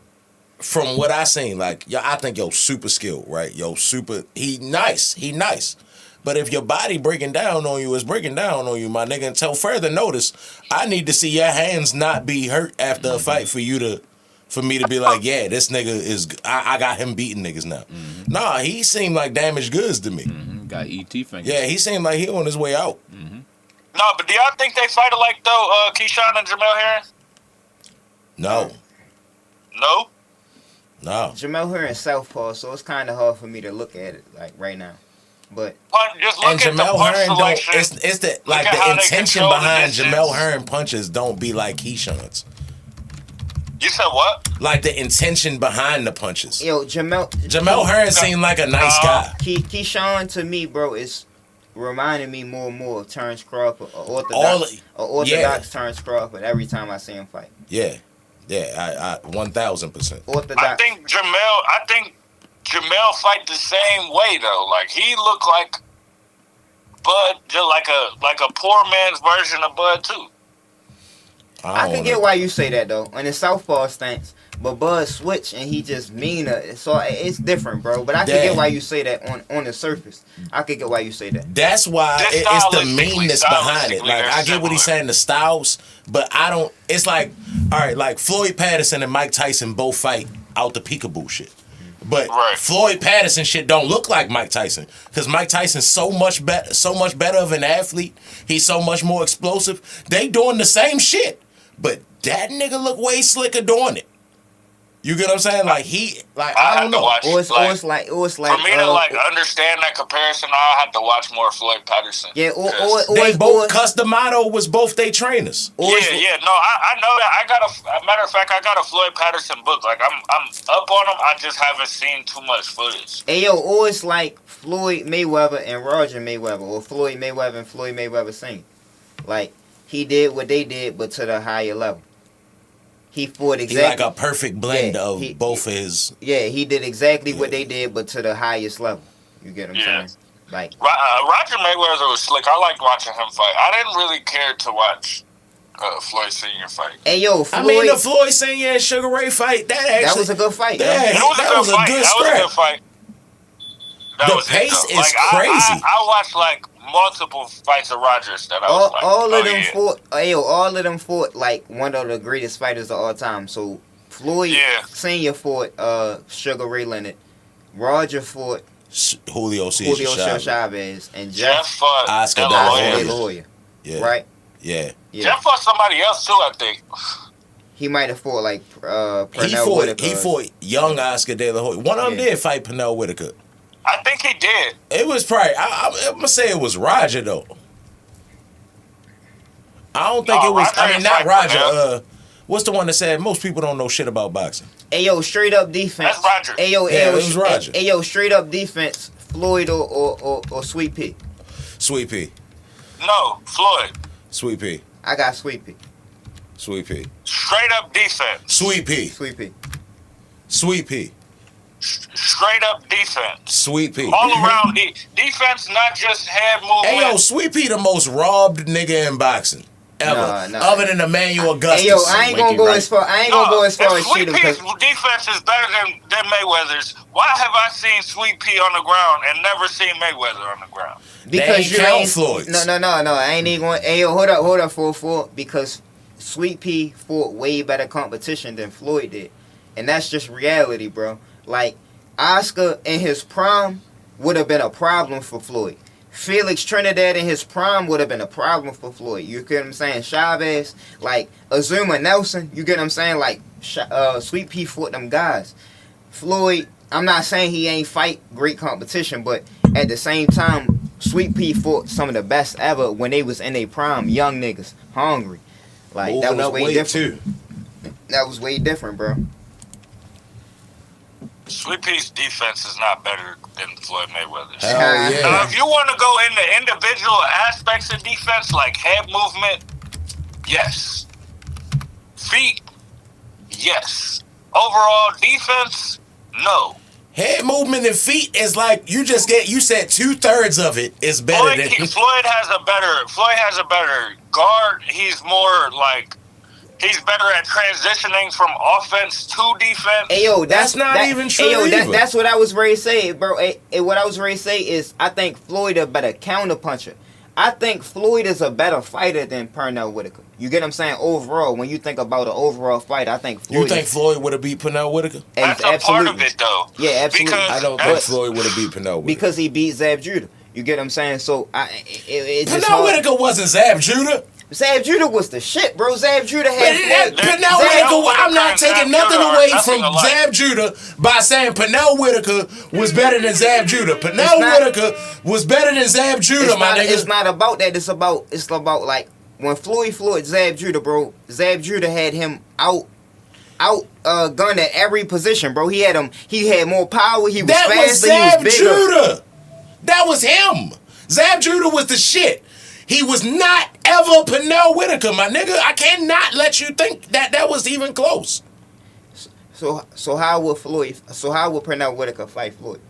From what I seen, like, yo, I think super skilled, right? He nice. But if your body breaking down on you, it's breaking down on you, my nigga. Until further notice, I need to see your hands not be hurt after a fight for me to be like, yeah, this nigga is. I got him beating niggas now. Mm-hmm. Nah, he seemed like damaged goods to me. Mm-hmm. Got ET fingers. Yeah, he seemed like he on his way out. Mm-hmm. No, but do y'all think they fight alike though, Keyshawn and Jamel Herring? No. Jamel Herring southpaw, so it's kind of hard for me to look at it like right now. But just look and at Jamel Herring don't. It's the like the intention behind Jamel Herring punches don't be like Keyshawn's. You said what? Like the intention behind the punches. Yo, Jamel Herring seemed like a nice guy. Keyshawn to me, bro, is reminding me more and more of Terrence Crawford, orthodox Terrence Crawford every time I see him fight. Yeah, I 1000%. Orthodox. I think Jamel fight the same way though. Like he looked like Bud, just like a poor man's version of Bud too. I can get why you say that though. On the southpaw stance, but Bud switch and he just meaner. So it's different, bro. But I can get why you say that on the surface. I can get why you say that. That's why it's the meanness behind it. Like I get what he's saying, the styles, but I don't. It's like, all right, like Floyd Patterson and Mike Tyson both fight out the peekaboo shit. But Floyd Patterson shit don't look like Mike Tyson because Mike Tyson's so much better of an athlete. He's so much more explosive. They doing the same shit, but that nigga look way slicker doing it. You get what I'm saying? Like I don't know. Or it's like for me to understand that comparison, I have to watch more Floyd Patterson. Yeah, they both Customato was both they trainers. No, I know that. Matter of fact, I got a Floyd Patterson book. Like I'm up on him. I just haven't seen too much footage. Hey yo, or it's like Floyd Mayweather and Roger Mayweather, or Floyd Mayweather and Floyd Mayweather sing. Like he did what they did, but to the higher level. He fought exactly. He like a perfect blend of both of his. Yeah, he did exactly what they did, but to the highest level. You get what I'm saying? Like Roger Mayweather was slick. I liked watching him fight. I didn't really care to watch Floyd Senior fight. Hey yo, Floyd, I mean the Floyd Senior and Sugar Ray fight. That was a good fight. That was a good fight. The pace is crazy. I watched like multiple fights of Rogers that I was like, all of them fought like one of the greatest fighters of all time. So Floyd Senior fought Sugar Ray Leonard, Roger fought Julio Cesar Chavez, and Jeff fought Oscar De La Hoya. Yeah. Right? Yeah. Jeff fought somebody else too, I think. He might have fought like He fought young Oscar De La Hoya. One of them did fight Pernell Whitaker. I think he did. It was probably. I'm gonna say it was Roger though. I don't think it was. I mean, not Roger. What's the one that said most people don't know shit about boxing? Hey yo, straight up defense. That's Roger. Hey yo, it was Roger. Hey yo, straight up defense. Floyd or Sweet Pea. Sweet Pea. No, Floyd. Sweet Pea. I got Sweet Pea. Sweet Pea. Straight up defense. Sweet Pea. Sweet Pea. Sweet Pea. Straight up defense. Sweet Pea. All around defense, not just head movement. Hey, yo, Sweet Pea the most robbed nigga in boxing ever. Nah. Other than Emmanuel Augustus. Hey, yo, I ain't gonna go as far. I ain't gonna go as far as Sweet Cheetah. Pea's defense is better than Mayweather's. Why have I seen Sweet Pea on the ground and never seen Mayweather on the ground? Because you ain't Floyd. No. I ain't even going. Hey, yo, hold up, for because Sweet Pea fought way better competition than Floyd did, and that's just reality, bro. Like Oscar in his prime would have been a problem for Floyd. Felix Trinidad in his prime would have been a problem for Floyd. You get what I'm saying? Chavez, like Azuma Nelson, you get what I'm saying? Like Sweet Pea fought them guys. Floyd, I'm not saying he ain't fight great competition, but at the same time, Sweet Pea fought some of the best ever when they was in their prime, young niggas, hungry. Like that was way different. That was way different, bro. Sweet Pea's defense is not better than Floyd Mayweather's. Hell yeah. Now, if you want to go into individual aspects of defense, like head movement, yes. Feet, yes. Overall defense, no. Head movement and feet is like you said 2/3 of it is better than Floyd has a better guard. He's more like he's better at transitioning from offense to defense. Hey, yo, that's not even true. Hey, yo, either. that's what I was ready to say, bro. What I was ready to say is I think Floyd a better counterpuncher. I think Floyd is a better fighter than Pernell Whitaker. You get what I'm saying? Overall, when you think about an overall fight, I think Floyd. You think Floyd would have beat Pernell Whitaker? That's a part of it, though. Yeah, absolutely. I don't think Floyd would have beat Pernell Whitaker. Because he beat Zab Judah. You get what I'm saying? So, Pernell Whitaker wasn't Zab Judah. Zab Judah was the shit, bro. Zab Judah had... Pernell Whitaker, I'm not taking nothing away from Zab Judah by saying Pernell Whitaker was better than Zab Judah. Pernell Whitaker was better than Zab Judah, my nigga. It's not about that. It's about like when Floyd Zab Judah, bro. Zab Judah had him out gun at every position, bro. He had more power. He was faster. Was Zab he was bigger. Judah. That was him. Zab Judah was the shit. He was not ever Pernell Whitaker, my nigga. I cannot let you think that was even close. So how would Pernell Whitaker fight Floyd?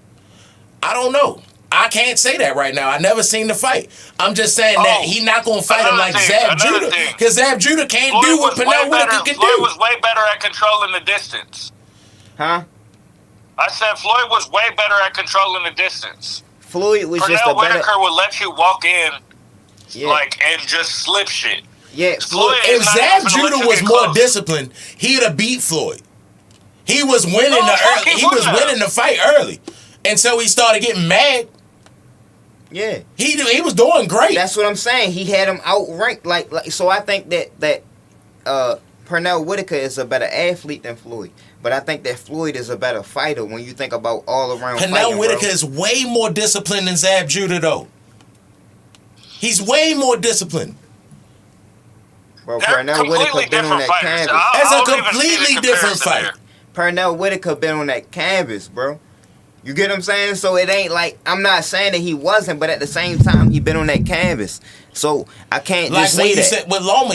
I don't know. I can't say that right now. I never seen the fight. I'm just saying that he not gonna fight him like Zab Judah, because Zab Judah can't do what Pernell Whitaker can do. Floyd was way better at controlling the distance. Huh? I said Floyd was way better at controlling the distance. Floyd was just a better... Pernell Whitaker would let you walk in, yeah, and just slip shit. Yeah, Floyd. If Zab Judah was more disciplined, he'd have beat Floyd. He was winning winning the fight early, and so he started getting mad. Yeah, he was doing great. That's what I'm saying. He had him outranked. Like so, I think that Pernell Whitaker is a better athlete than Floyd. But I think that Floyd is a better fighter when you think about all around. Pernell Whitaker is way more disciplined than Zab Judah, though. He's way more disciplined. Bro, Pernell Whitaker been on that canvas. That's a completely different fight. Pernell Whitaker been on that canvas, bro. You get what I'm saying? So it ain't like, I'm not saying that he wasn't, but at the same time, he been on that canvas. So I can't like just say when that. You said with Loma,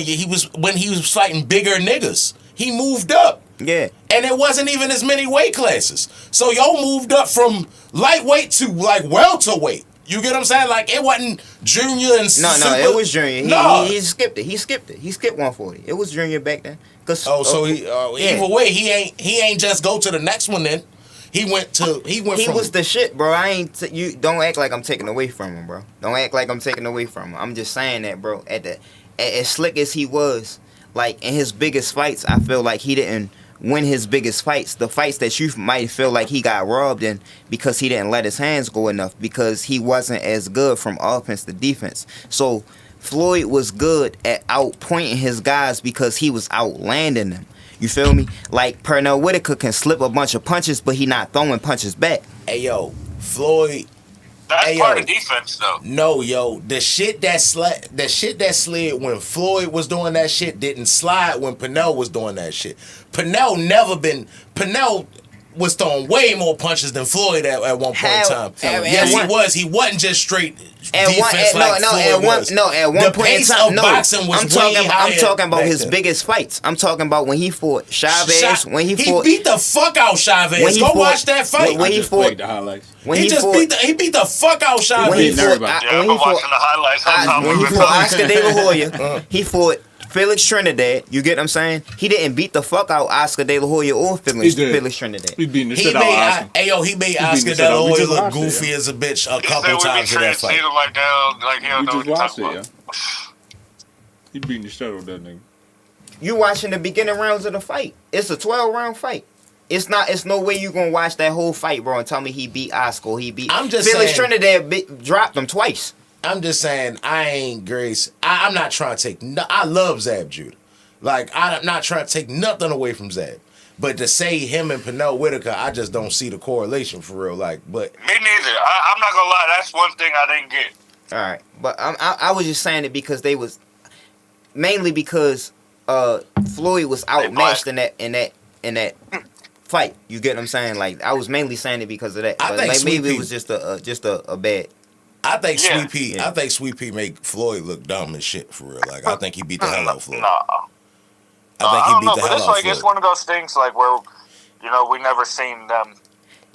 when he was fighting bigger niggas, he moved up. Yeah. And it wasn't even as many weight classes. So y'all moved up from lightweight to like welterweight. You get what I'm saying? Like it wasn't junior and No, it was junior. He skipped it. He skipped 140. It was junior back then. Either way, he ain't just go to the next one then. He was the shit, bro. You don't act like I'm taking away from him, bro. Don't act like I'm taking away from him. I'm just saying that, bro. As slick as he was, like in his biggest fights, I feel like he didn't win his biggest fights. The fights that you might feel like he got robbed in because he didn't let his hands go enough, because he wasn't as good from offense to defense. So Floyd was good at outpointing his guys because he was outlanding them. You feel me? Like Pernell Whitaker can slip a bunch of punches, but he not throwing punches back. Hey yo, Floyd. That's part of defense, though. No, yo, the shit that slid when Floyd was doing that shit didn't slide when Pernell was doing that shit. Pernell was throwing way more punches than Floyd at one point in time. Yes, he was. He wasn't just straight defense like Floyd was. At one point in time, boxing was I'm talking about his biggest fights. I'm talking about when he fought Chavez. He beat the fuck out Chavez. Go watch that fight. When he fought the highlights. He beat the fuck out Chavez. When he fought, I've been watching the highlights. when he fought Oscar De La Hoya, he fought Felix Trinidad. You get what I'm saying? He didn't beat the fuck out Oscar De La Hoya or Felix Trinidad. He beating the shit out of Oscar. He made Oscar De La Hoya look goofy as a bitch a couple times in that fight. We just watched it, yeah. He beating the shit out of that nigga. You watching the beginning rounds of the fight. It's a 12-round fight. It's no way you gonna watch that whole fight, bro, and tell me he beat Oscar. I'm just Felix saying, Trinidad dropped him twice. I'm just saying, I ain't Grace. I'm not trying to take. I love Zab Judah. Like, I'm not trying to take nothing away from Zab. But to say him and Pernell Whitaker, I just don't see the correlation for real. Like, but me neither. I'm not gonna lie. That's one thing I didn't get. All right, but I was just saying it because they was mainly because Floyd was outmatched in that fight. You get what I'm saying? Like, I was mainly saying it because of that. I think like, maybe it was just a bad. I think Sweet Pea. Yeah. I think Sweet Pea make Floyd look dumb as shit for real. Like, I think he beat the hell out of Floyd. Nah. I don't know, but it's like it's one of those things like where, we never seen them.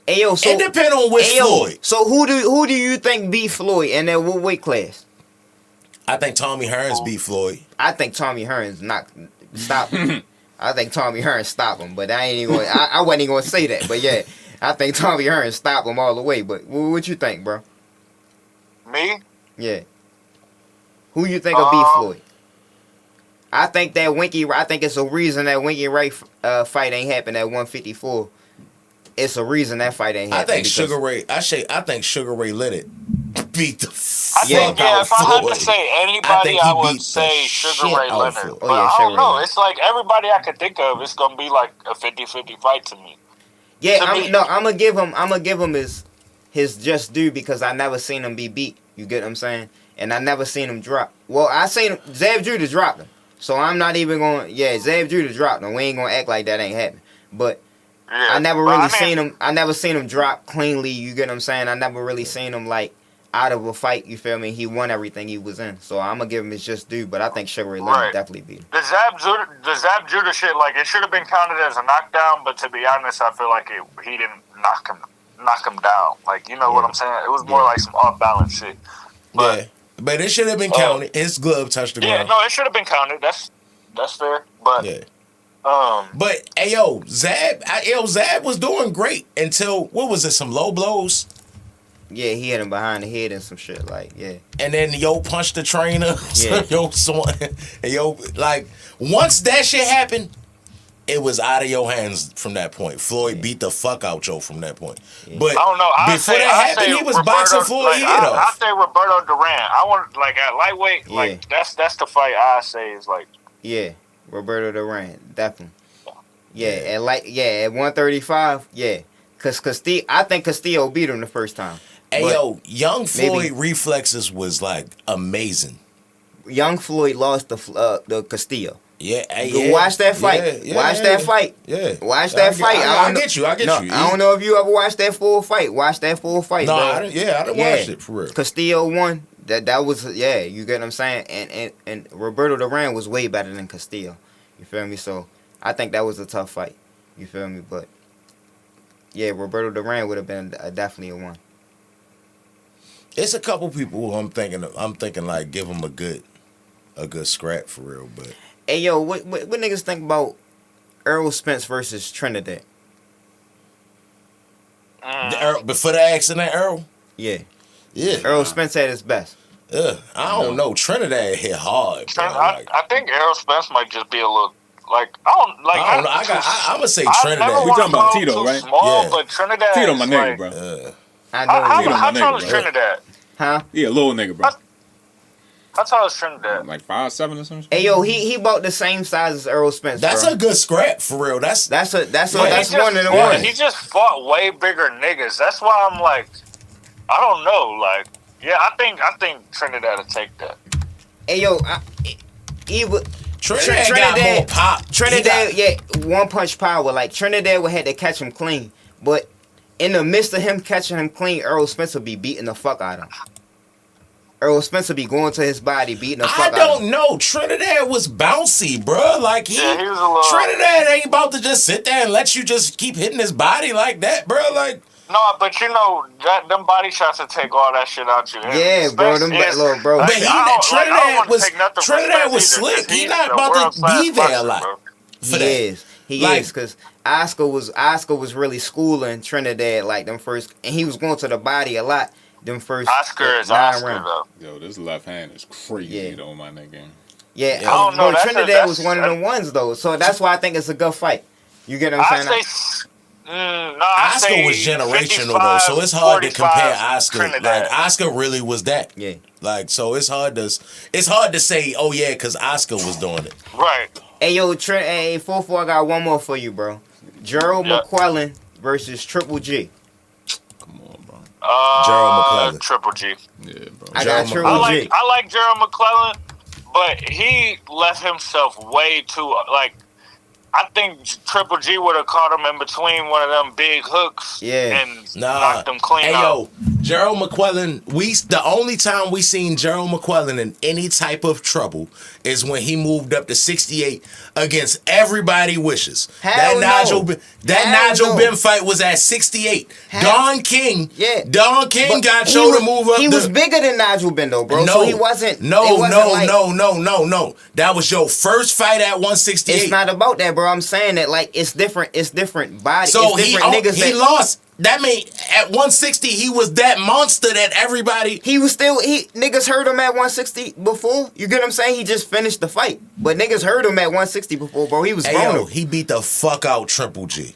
Ayo, so it depends on which Floyd. So who do you think beat Floyd and then what weight class? I think Tommy Hearns beat Floyd. I think Tommy Hearns stop him. I think Tommy Hearns stop him, but I wasn't even gonna say that. But yeah, I think Tommy Hearns stop him all the way. But what you think, bro? Me? Yeah. Who you think will beat Floyd? I think it's a reason that Winky Wright fight ain't happened at 154. It's a reason that fight ain't happened. I think Sugar Ray let it beat the fuck out of Floyd. If I had to say anybody, I would say Sugar Ray Leonard. But I don't know. It's like everybody I could think of, it's gonna be like a 50-50 fight to me. Yeah, I'm gonna give him his just due because I never seen him be beat. You get what I'm saying? And I never seen him drop. Well, I seen Zab Judah dropped him. So I'm not even going. Yeah, Zab Judah dropped him. We ain't gonna act like that ain't happening. But I never really seen him. I never seen him drop cleanly. You get what I'm saying? I never really seen him like out of a fight. You feel me? He won everything he was in. So I'm gonna give him his just due. But I think Sugar Ray Leonard definitely beat him. The Zab Judah shit, like it should have been counted as a knockdown. But to be honest, I feel like he didn't knock him down. Like, you know what I'm saying? It was more like some off balance shit. But but it should have been counted. His glove touched the ground. Yeah, no, it should have been counted. That's fair. But but Zab was doing great until what was it? Some low blows. Yeah, he hit him behind the head and some shit And then punched the trainer. Yeah. Like once that shit happened, it was out of your hands from that point. Floyd beat the fuck out from that point. Yeah. But I don't know. Before that happened, he was boxing Floyd head off. I say Roberto Duran. I want at lightweight. Yeah. Like that's the fight I say is like. Yeah, Roberto Duran, definitely. Yeah, at 135. Yeah, cause I think Castillo beat him the first time. Hey young Floyd reflexes was like amazing. Young Floyd lost the Castillo. Yeah, watch that fight. Watch that fight. Yeah, watch that fight. I get you. I don't know if you ever watched that full fight. Watch that full fight. No, I didn't watch it for real. Castillo won. That was you get what I'm saying. And Roberto Duran was way better than Castillo. You feel me? So I think that was a tough fight. You feel me? But yeah, Roberto Duran would have been definitely a one. It's a couple people who I'm thinking like give them a good scrap for real, but. Hey yo, what niggas think about Errol Spence versus Trinidad? Before the accident, Errol? Yeah. Yeah. Errol Spence had his best. I don't know. Trinidad hit hard. I think Errol Spence might just be a little I don't know. I'm gonna say Trinidad. We talking about Tito, right? Small, but Trinidad. Tito, my nigga, bro. I know. How tall is Trinidad? Huh? Yeah, little nigga, bro. How tall is Trinidad? Like 5'7" or something. Hey yo, he about the same size as Errol Spence. That's a good scrap for real. That's one of the ones. He just fought way bigger niggas. That's why I'm like, I don't know. Like, yeah, I think Trinidad will take that. Hey yo, Trinidad got more pop. Trinidad, one punch power. Like Trinidad would have to catch him clean. But in the midst of him catching him clean, Earl Spencer be beating the fuck out of him. Earl Spencer be going to his body, beating the fuck out of him. I don't know. Trinidad was bouncy, bro. Like, he was a little... Trinidad ain't about to just sit there and let you just keep hitting his body like that, bro. Like... No, but you know, them body shots will take all that shit out you. Yeah, bro, little bro. But Trinidad was slick. He not about to be there a lot. He is, because Oscar was really schooling Trinidad like them first, and he was going to the body a lot. Them first Oscar is Oscar rounds. though. Yo, this left hand is crazy though, my nigga. Yeah, I don't know. Trinidad was one of the ones though, so that's why I think it's a good fight. You get what I'm saying? Oscar was generational though, so it's hard to compare Oscar. Like Oscar really was that. Yeah. Like so, it's hard to say, oh yeah, because Oscar was doing it. Right. Hey yo, hey 4-4, I got one more for you, bro. Gerald McClellan versus Triple G. Come on, bro. Gerald McClellan. Triple G. Yeah, bro. I got Triple G. I like Gerald McClellan, but he left himself way too like. I think Triple G would have caught him in between one of them big hooks and knocked him clean out. Hey, yo, Gerald McClellan, the only time we seen Gerald McClellan in any type of trouble is when he moved up to 68 against everybody wishes. That Nigel Ben fight was at 68. Don King got Joe to move up. He was bigger than Nigel Ben though, bro. So he wasn't. No. That was your first fight at 168. It's not about that, bro. I'm saying that like it's different. It's different bodies. So it's different niggas he lost. That mean at 160 he was that monster that everybody. Niggas heard him at 160 before. You get what I'm saying? He just finished the fight, but niggas heard him at 160 before, bro. He was vulnerable. He beat the fuck out Triple G.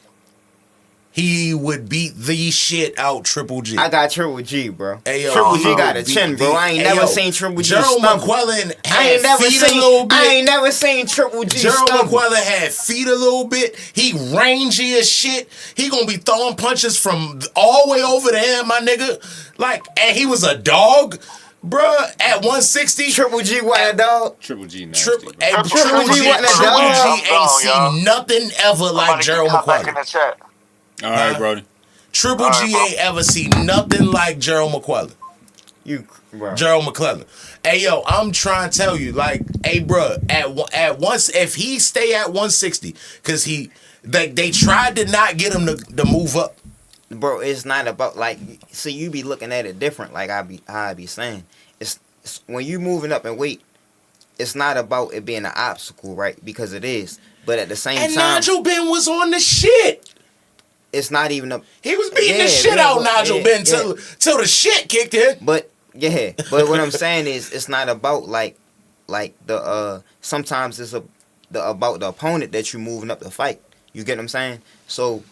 He would beat the shit out Triple G. I got Triple G, bro. Triple G got a chin, bro. I ain't never seen Triple G Gerald stumble. McClellan I ain't never seen Triple G Gerald stumble. McClellan had feet a little bit. He rangy as shit. He gonna be throwing punches from all the way over there, my nigga. Like, and he was a dog. Bruh, at 160, Triple G wasn't a dog. Triple G nasty. Triple G wasn't a dog. Ain't seen nothing ever like Gerald McClellan. All right, Brody. Triple G ain't ever seen nothing like Gerald McClellan. Gerald McClellan. Hey, yo, I'm trying to tell you, like, hey, bro, at once, if he stay at 160, because they tried to not get him to move up. Bro, it's not about, like, see, you be looking at it different, like I be saying. It's when you moving up in weight, it's not about it being an obstacle, right? Because it is. But at the same time. And Nigel Ben was on the shit. It's not even a. He was beating the shit out Nigel Ben till the shit kicked in. But what I'm saying is, it's not about like the sometimes it's about the opponent that you moving up the fight. You get what I'm saying? So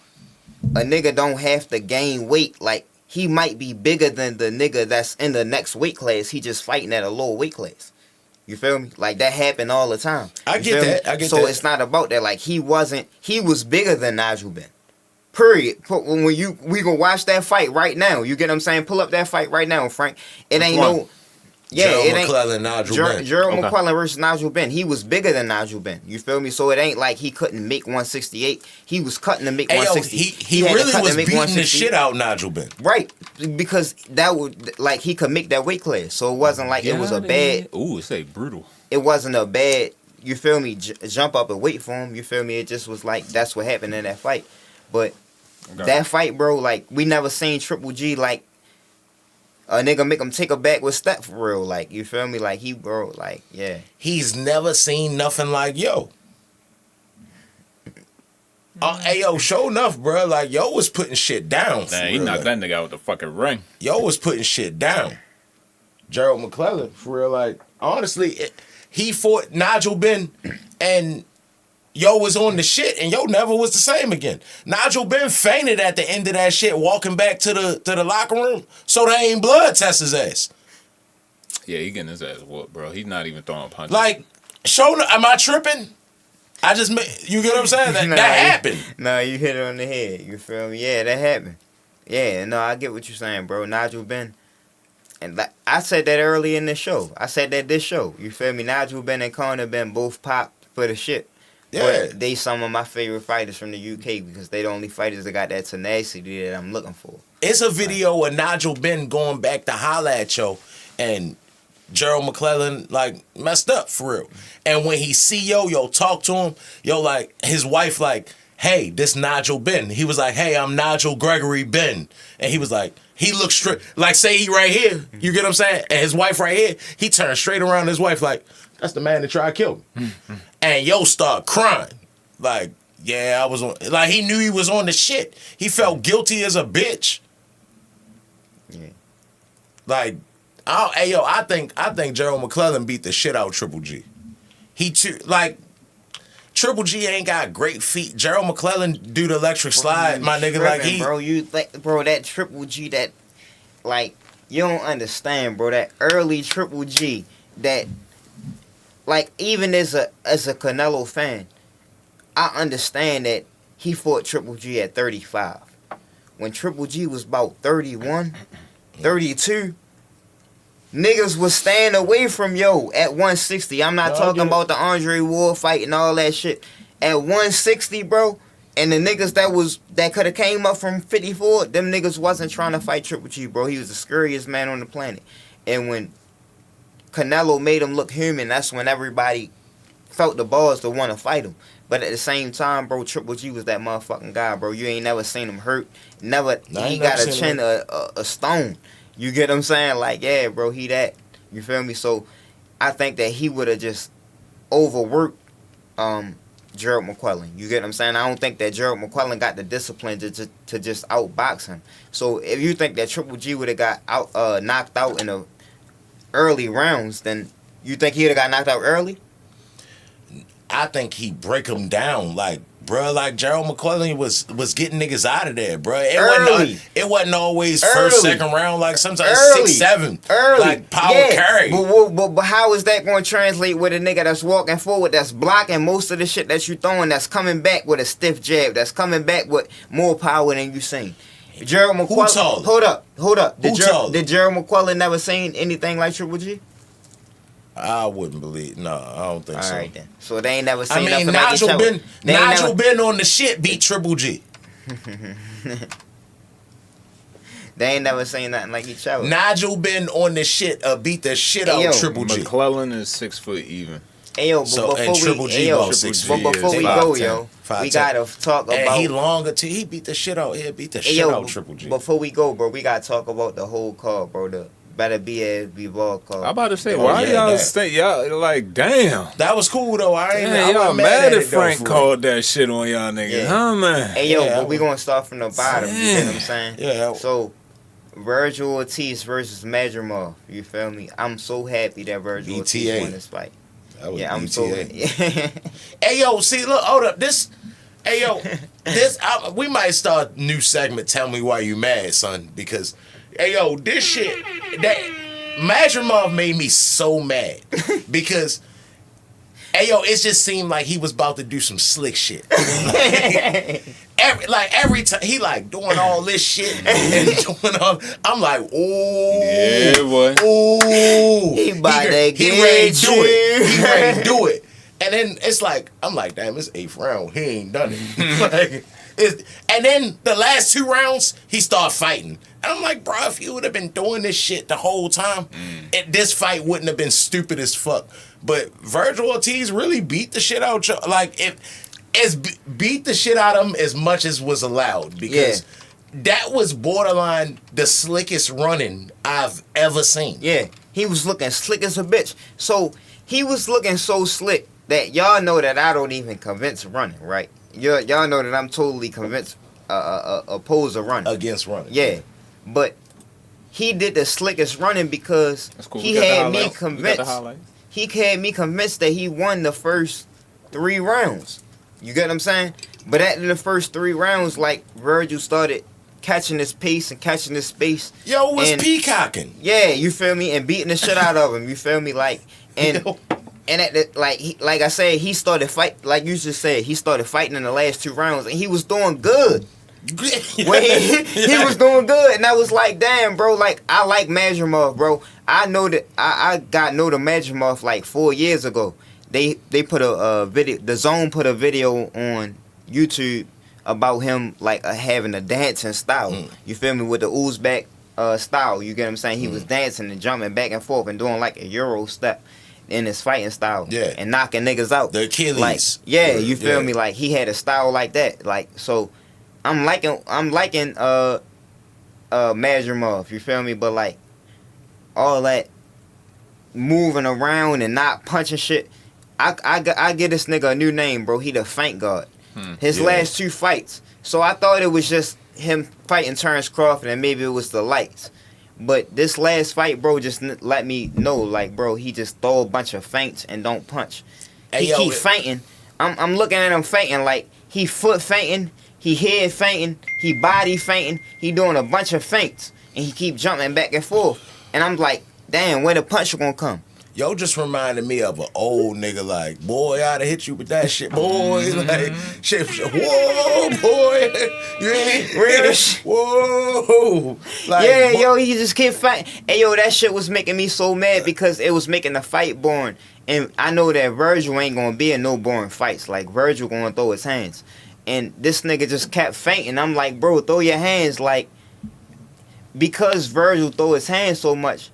a nigga don't have to gain weight. Like he might be bigger than the nigga that's in the next weight class. He just fighting at a lower weight class. You feel me? Like that happen all the time. I get that. So it's not about that. Like he was bigger than Nigel Ben. Period. We gonna watch that fight right now. You get what I'm saying? Pull up that fight right now, Frank. It ain't no. Yeah, Gerald it ain't. McClellan, Nigel Ben. Gerald McClellan versus Nigel Ben. He was bigger than Nigel Ben. You feel me? So it ain't like he couldn't make 168. He was cutting to make 160. He really was beating the shit out Nigel Ben. Right, because that would like he could make that weight class. So it wasn't like it was a bad. Ooh, it's brutal. It wasn't a bad. You feel me? Jump up and wait for him. You feel me? It just was like that's what happened in that fight. But that fight, bro, like we never seen Triple G like a nigga make him take a backward step for real. Like you feel me? Like He's never seen nothing like yo. Hey yo, sure enough, bro. Like yo was putting shit down. Nah, he knocked that nigga out with the fucking ring. Yo was putting shit down. Gerald McClellan, for real. Like honestly, he fought Nigel Ben, and yo was on the shit, and yo never was the same again. Nigel Ben fainted at the end of that shit, walking back to the locker room, so they ain't blood test his ass. Yeah, he getting his ass whooped, bro. He's not even throwing punches. Like, am I tripping? You get what I'm saying? That happened. No, you hit it on the head. You feel me? Yeah, that happened. Yeah, no, I get what you're saying, bro. Nigel Ben. And I said that early in the show. I said that this show. You feel me? Nigel Ben and Conor Ben both popped for the shit. Yeah. But they some of my favorite fighters from the UK because they the only fighters that got that tenacity that I'm looking for. It's a video of Nigel Benn going back to holla at yo, and Gerald McClellan like messed up for real. And when he see yo talk to him, like his wife like, hey, this Nigel Benn. He was like, hey, I'm Nigel Gregory Benn. And he was like, he looked straight, like say he right here. You get what I'm saying? And his wife right here, he turned straight around to his wife like, that's the man that tried to kill me. And yo start crying. Like, yeah, I was on, like he knew he was on the shit. He felt guilty as a bitch. Yeah. Like, I think Gerald McClellan beat the shit out of Triple G. Triple G ain't got great feet. Gerald McClellan do the electric slide, my nigga. Like that Triple G, that like you don't understand, bro. That early Triple G, that like even as a Canelo fan, I understand that he fought Triple G at 35. When Triple G was about 31, 32. Niggas was staying away from yo at 160. I'm not talking about the Andre Ward fight and all that shit. At 160, bro, and the niggas that could have came up from 54, them niggas wasn't trying to fight Triple G, bro. He was the scariest man on the planet. And when Canelo made him look human, that's when everybody felt the balls to want to fight him. But at the same time, bro, Triple G was that motherfucking guy, bro. You ain't never seen him hurt. He got a chin a stone. You get what I'm saying? Like, yeah, bro, he that. You feel me? So, I think that he would have just overworked Gerald McClellan. You get what I'm saying? I don't think that Gerald McClellan got the discipline to just outbox him. So, if you think that Triple G would have got knocked out in the early rounds, then you think he would have got knocked out early? I think he break him down, like, bro, like Gerald McClellan was getting niggas out of there, bro. It wasn't always first, second round, like sometimes 6, 7. Like power carry. But how is that going to translate with a nigga that's walking forward, that's blocking most of the shit that you throwing, that's coming back with a stiff jab, that's coming back with more power than you seen? Gerald McClellan. Hold up. Did Gerald McClellan never seen anything like Triple G? I wouldn't believe. No, I don't think so. All right then. So they ain't never seen nothing like each other. Nigel Benn on the shit beat Triple G. They ain't never seen nothing like each other. Nigel Benn on the shit beat the shit out of Triple G. McClellan is 6 foot even. Hey yo, before we go, yo, we gotta talk about. And he longer too. He beat the shit out. He beat the shit out of Triple G. Before we go, bro, we gotta talk about the whole card, bro. The better be as Bivol card. I'm about to say, why y'all stay? Y'all like, damn. That was cool though. Y'all mad at Frank called that shit on y'all niggas, huh, man? Hey yo, but we gonna start from the bottom. You know what I'm saying? Yeah. So, Virgil Ortiz versus Madrimov. You feel me? I'm so happy that Virgil Ortiz won this fight. I'm so happy. Hey yo, see, look, hold up. We might start a new segment. Tell me why you mad, son? Because, hey yo, this shit that Madrimov made me so mad because, hey yo, it just seemed like he was about to do some slick shit. Every time he like doing all this shit and doing all, I'm like, ooh, yeah, boy, ooh, he ready to do it. And then it's like, I'm like, damn, it's 8th round. He ain't done it. And then the last 2 rounds, he started fighting. And I'm like, bro, if you would have been doing this shit the whole time, this fight wouldn't have been stupid as fuck. But Virgil Ortiz really beat the shit out. Beat the shit out of him as much as was allowed. Because that was borderline the slickest running I've ever seen. Yeah, he was looking slick as a bitch. So he was looking so slick that y'all know that I don't even convince running, right? Y'all know that I'm totally convinced opposed to running. Against running. Yeah. But he did the slickest running because he had me convinced. He had me convinced that he won the first 3 rounds. You get what I'm saying? But after the first 3 rounds, like, Virgil started catching his pace and catching his space. Yo, was peacocking. Yeah, you feel me? And beating the shit out of him. You feel me? Like, and at the, like I said, he started fight. Like you just said, he started fighting in the last 2 rounds, and he was doing good. He was doing good, and I was like, damn, bro. Like, I like Madrimov, bro. I know that I got know the Madrimov like 4 years ago. they put a video. The Zone put a video on YouTube about him like having a dancing style. You feel me, with the Uzbek style. You get what I'm saying? He was dancing and jumping back and forth and doing like a Euro step in his fighting style. Yeah. And knocking niggas out. The Achilles. Like, yeah, you feel me? Like he had a style like that. Like, so I'm liking Madrimov, you feel me? But like all that moving around and not punching shit. I get this nigga a new name, bro. He the Feint God. His last 2 fights. So I thought it was just him fighting Terrence Crawford and maybe it was the lights. But this last fight, bro, just let me know, like, bro, he just throw a bunch of feints and don't punch. He keep feinting. I'm looking at him feinting, like, he foot feinting, he head feinting, he body feinting, he doing a bunch of feints. And he keep jumping back and forth. And I'm like, damn, where the punch gonna come? Yo just reminded me of an old nigga like, boy, I'd have hit you with that shit, boy. Like, shit, whoa, boy. You ain't Real whoa. Like, yeah, yo, he just kept fighting. Hey, yo, that shit was making me so mad because it was making the fight boring. And I know that Virgil ain't gonna be in no boring fights. Like, Virgil gonna throw his hands. And this nigga just kept fainting. I'm like, bro, throw your hands. Like, because Virgil throw his hands so much,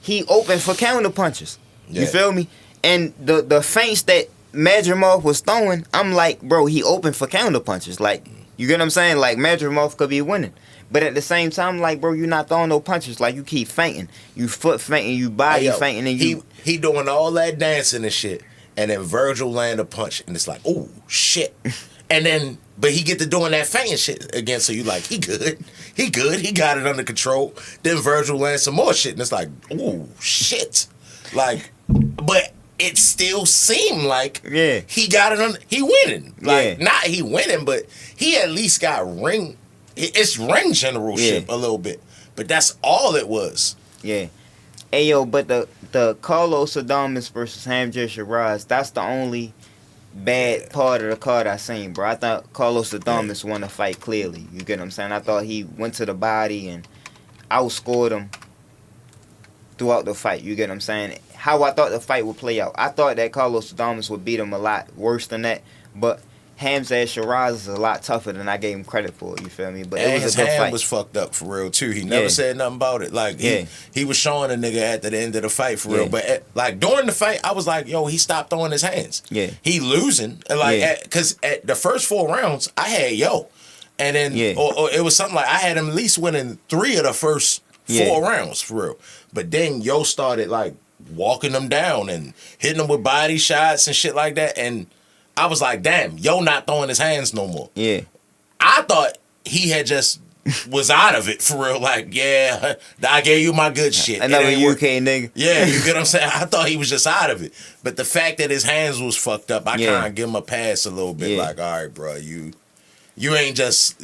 he open for counter punches. You feel me? And the feints that Madrimov was throwing, I'm like, bro, he open for counter punches. Like, you get what I'm saying? Like, Madrimov could be winning. But at the same time, like, bro, you're not throwing no punches. Like, you keep feinting. You foot feinting, you body feinting, and you... He doing all that dancing and shit. And then Virgil land a punch. And it's like, oh, shit. And then... But he get to doing that feinting shit again, so you like, he good. He good. He got it under control. Then Virgil lands some more shit, and it's like, ooh, shit. Like, but it still seemed like he got it under, he winning. Like, not he winning, but he at least got ring. It's ring generalship a little bit. But that's all it was. Yeah. Hey, yo, but the Carlos Adames versus Hamza Shiraz, that's the only bad part of the card I seen, bro. I thought Carlos Adames won the fight clearly. You get what I'm saying? I thought he went to the body and outscored him throughout the fight. You get what I'm saying? How I thought the fight would play out. I thought that Carlos Adames would beat him a lot worse than that, but Hamza Shiraz is a lot tougher than I gave him credit for. You feel me? But it was a good fight. Was fucked up for real too. He never said nothing about it. Like he was showing a nigga at the end of the fight for real. But like during the fight, I was like, yo, he stopped throwing his hands. Yeah, he losing. Like because at the first 4 rounds, I had and then or it was something like I had him at least winning 3 of the first 4 rounds for real. But then Yo started like walking them down and hitting them with body shots and shit like that, and I was like, damn, Yo not throwing his hands no more. Yeah. I thought he had just was out of it for real. Like, yeah, I gave you my good shit. Another UK nigga. Yeah, you get what I'm saying? I thought he was just out of it. But the fact that his hands was fucked up, I kind of give him a pass a little bit. Like, all right, bro, you ain't just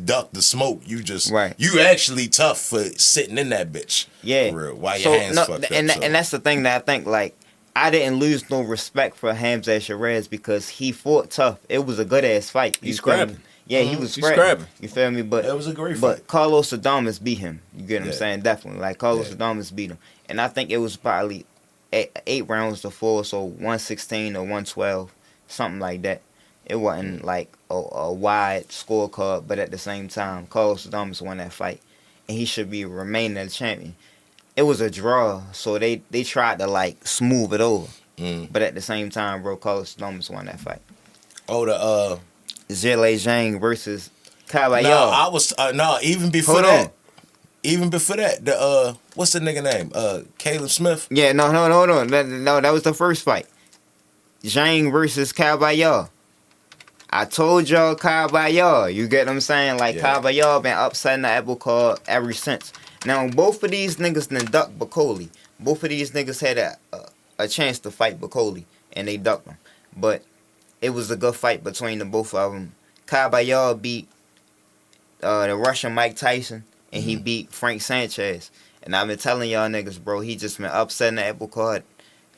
duck the smoke. You just you actually tough for sitting in that bitch. Yeah. For real. Why your hands fucked up. And that's the thing that I think, like, I didn't lose no respect for Hamza Shiraz because he fought tough. It was a good ass fight. He's scrapping. Yeah, he was scrapping. You feel me? But it was a great fight. But Carlos Adames beat him. You get what I'm saying? Definitely. Like Carlos Adames beat him. And I think it was probably 8 rounds to 4, so 116 or 112, something like that. It wasn't like a wide scorecard, but at the same time, Carlos Adames won that fight. And he should be remaining the champion. It was a draw, so they tried to like smooth it over. But at the same time, bro, Carlos Adames won that fight. Oh, the Zhile Zhang versus Caballero. No, I was even before that. Even before that, the what's the nigga name? Caleb Smith. Yeah, no, that was the first fight. Zhang versus Caballero. I told y'all Caballero. You get what I'm saying? Like Caballero been upsetting the apple cart ever since. Now, both of these niggas done ducked Bacoli. Both of these niggas had a chance to fight Bacoli, and they ducked him. But it was a good fight between the both of them. Caballero beat the Russian Mike Tyson, and he beat Frank Sanchez. And I've been telling y'all niggas, bro, he just been upsetting the apple cart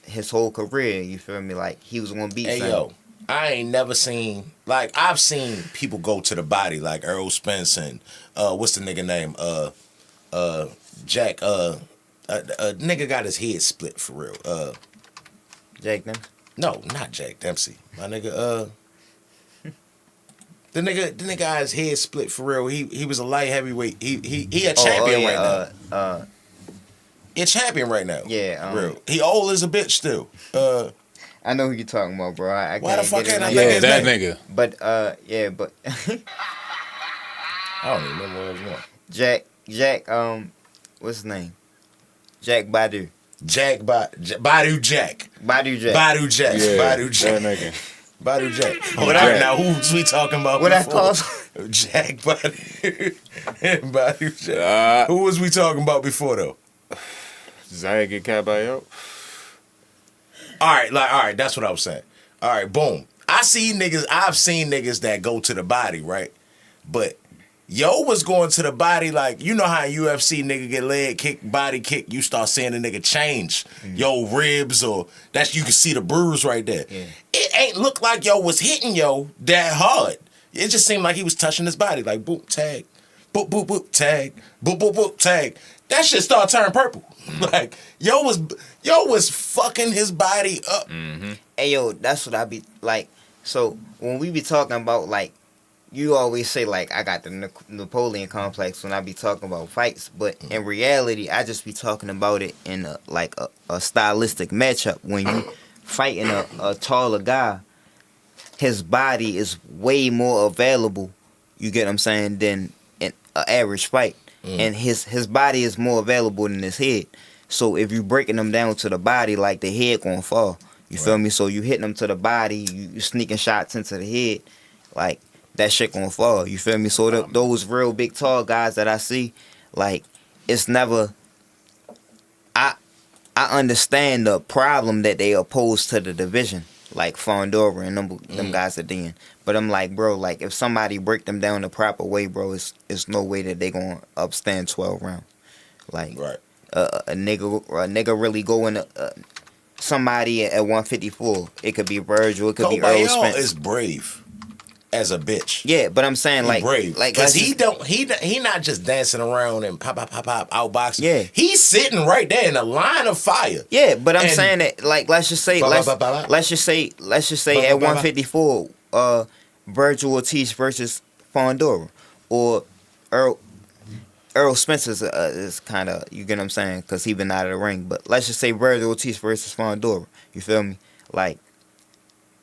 his whole career. You feel me? Like, he was going to beat yo, I ain't never seen, like, I've seen people go to the body, like Earl Spence and, what's the nigga name? Jack, nigga got his head split for real. Jake them? No, not Jack Dempsey. My nigga, the nigga got his head split for real. He was a light heavyweight. He a champion right now. He a champion right now. Yeah. Real. He old as a bitch still. I know who you talking about, bro. I Why the fuck get ain't I it. think Yeah, his that name? nigga. But but I don't even remember what it was. Jack, what's his name? Jack Badu. Badu Jack. Badu Jack. Badu Jack. Yeah, Badu Jack. that nigga. Badu Jack. What All right, I- now who's we talking about What I before? call Jack Badu. Badu Jack. Who was we talking about before though? Zaya get Caballero. All right, that's what I was saying. All right, boom. I've seen niggas that go to the body, right? But yo was going to the body like, you know how in UFC nigga get leg kick, body kick, you start seeing the nigga change yo ribs or you can see the bruise right there. Yeah. It ain't look like yo was hitting yo that hard. It just seemed like he was touching his body like boop tag, boop boop boop tag, boop boop boop tag. That shit started turning purple. Like yo was fucking his body up. Hey yo, that's what I be like. So when we be talking about like, you always say like I got the Napoleon complex when I be talking about fights, but in reality I just be talking about it in a stylistic matchup. When you fighting a taller guy, his body is way more available. You get what I'm saying than in an average fight, and his body is more available than his head. So if you breaking them down to the body, like the head gonna fall. You feel me? So you hitting them to the body, you sneaking shots into the head, like that shit gonna fall. You feel me? So those real big tall guys that I see, like it's never. I understand the problem that they oppose to the division, like Fondora and them guys at the end. But I'm like, bro, like if somebody break them down the proper way, bro, it's no way that they gonna upstand 12 rounds. Like a nigga really go in somebody at 154. It could be Virgil. It could be Earl Cobayal Spence. is brave as a bitch. Yeah, but I'm saying He like brave, like because let's he not just dancing around and pop outboxing. Yeah. He's sitting right there in a line of fire. Yeah, but I'm And- saying that like let's just say Ba, ba, ba, ba. let's just say at 154, Virgil Ortiz versus Fondora, or Earl Spence is kind of, you get what I'm saying, because he been out of the ring. But let's just say Virgil Ortiz versus Fondora. You feel me? Like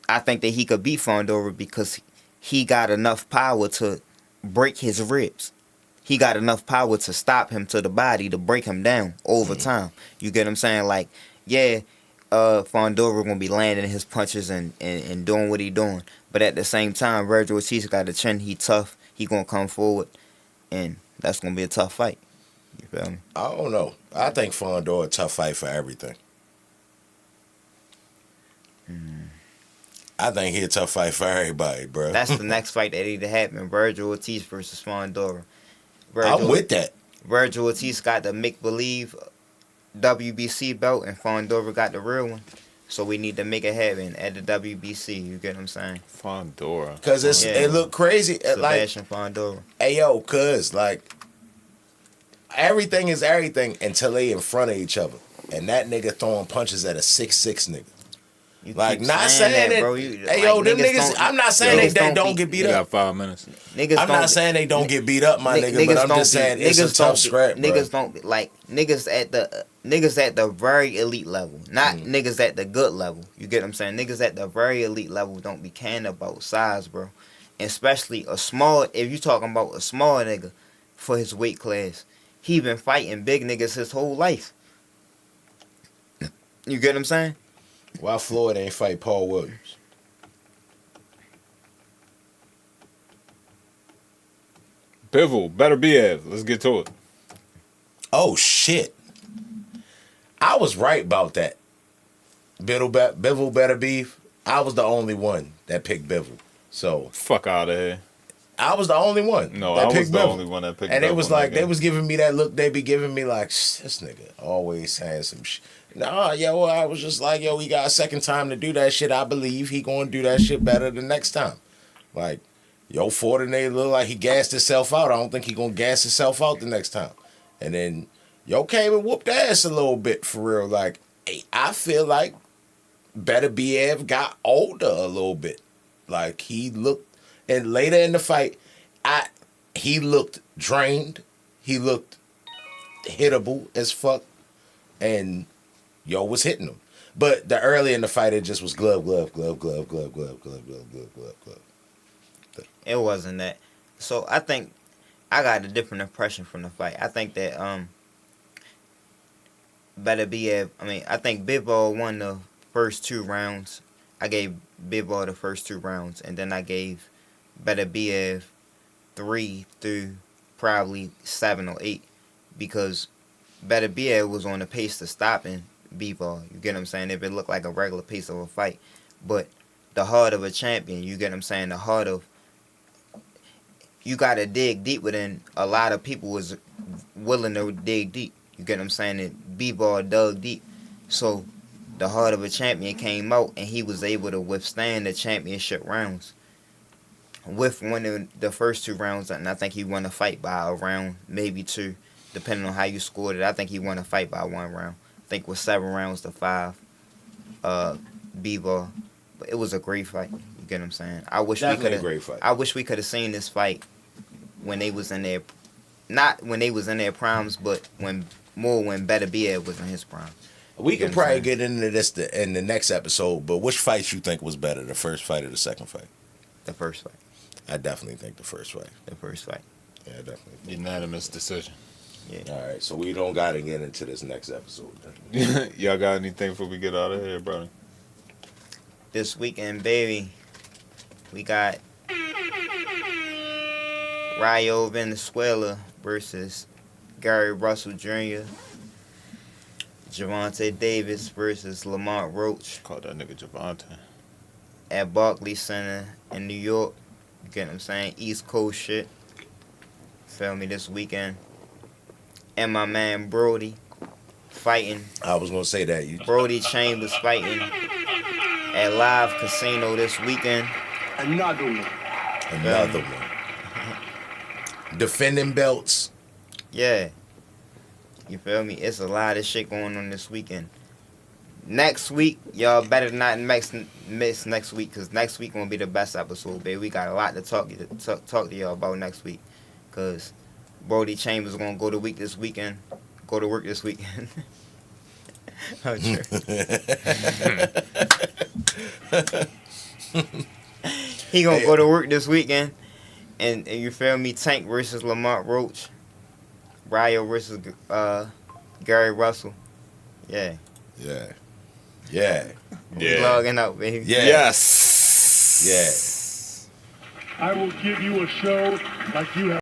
I think that he could beat Fondora because he got enough power to break his ribs. He got enough power to stop him to the body, to break him down over time. You get what I'm saying? Like, yeah, Fondora gonna be landing his punches and doing what he doing. But at the same time, Virgil Ortiz got a chin. He tough. He gonna come forward, and that's gonna be a tough fight. You feel me? I don't know. I think Fondora a tough fight for everything. I think he a tough fight for everybody, bro. That's the next fight that need to happen. Virgil Ortiz versus Fondora. I'm with that. Virgil Ortiz got the make-believe WBC belt, and Fondora got the real one. So we need to make it happen at the WBC. You get what I'm saying? Fondora. Because it look crazy. Sebastian Fondora. Hey, yo, cuz, like, everything is everything until they in front of each other. And that nigga throwing punches at a 6'6" nigga. You Like, keep not saying that, bro. hey, yo, them niggas, I'm not saying they don't get beat You got up. 5 minutes. Niggas I'm not saying they don't get beat up, my nigga, but I'm just saying it's a tough scrap, bro. Niggas don't like niggas at the very elite level, not niggas at the good level. You get what I'm saying? Niggas at the very elite level don't be caring about size, bro. Especially a small. If you talking about a small nigga for his weight class, he been fighting big niggas his whole life. You get what I'm saying? Why Floyd ain't fight Paul Williams? Bivol, better be at. Let's get to it. Oh, shit. I was right about that. Bivol better beef. I was the only one that picked Bivol. So Fuck out of here. I was the only one. No, that I was picked the Bivol. only one that picked And it Bivol, was like, nigga. they was giving me that look. They be giving me like, this nigga always saying some shit. Nah, yo, I was just like, yo, he got a second time to do that shit. I believe he gonna do that shit better the next time. Like, yo, Fortnite look like he gassed himself out. I don't think he gonna gas himself out the next time. And then, yo came and whooped ass a little bit for real. Like, hey, I feel like Better BF got older a little bit. Like he looked, and later in the fight, he looked drained. He looked hittable as fuck, and yo was hitting him. But the early in the fight, it just was glove. It wasn't that. So I think I got a different impression from the fight. I think that I think Bivol won the first 2 rounds. I gave Bivol the first 2 rounds, and then I gave Better BF 3 through probably 7 or 8, because Better BF was on the pace to stopping Bivol. You get what I'm saying? If it looked like a regular pace of a fight, but the heart of a champion, you get what I'm saying? The heart of, you gotta dig deep within. A lot of people was willing to dig deep. You get what I'm saying? And Bivol dug deep. So the heart of a champion came out, and he was able to withstand the championship rounds. With winning the first 2 rounds, and I think he won a fight by a round, maybe 2, depending on how you scored it. I think he won a fight by 1 round. I think it was 7 rounds to 5. Bivol, but it was a great fight. You get what I'm saying? I wish we could have seen this fight when they was in their, not when they was in their primes, but when Better BF was in his prime. We can probably get into this in the next episode, but which fight you think was better, the first fight or the second fight? The first fight. I definitely think the first fight. The first fight. Yeah, definitely. Unanimous decision. Yeah. All right, so we don't got to get into this next episode then. Y'all got anything before we get out of here, brother? This weekend, baby, we got Rayo Venezuela versus Gary Russell Jr., Javante Davis versus Lamont Roach. Call that nigga Javante. At Barclays Center in New York. You get what I'm saying? East Coast shit. Feel me, this weekend. And my man Brody fighting. I was going to say that. Brody Chambers fighting at Live Casino this weekend. Another one. Defending belts. Yeah. You feel me? It's a lot of shit going on this weekend. Next week, y'all better not miss next week, because next week gonna be the best episode, baby. We got a lot to talk to y'all about next week, because Brody Chambers gonna go to work this weekend. Oh, sure. He gonna go to work this weekend, and you feel me? Tank versus Lamont Roach, Rayo versus Gary Russell. Yeah. We logging out, baby. Yeah. Yes. Yeah. I will give you a show like you have.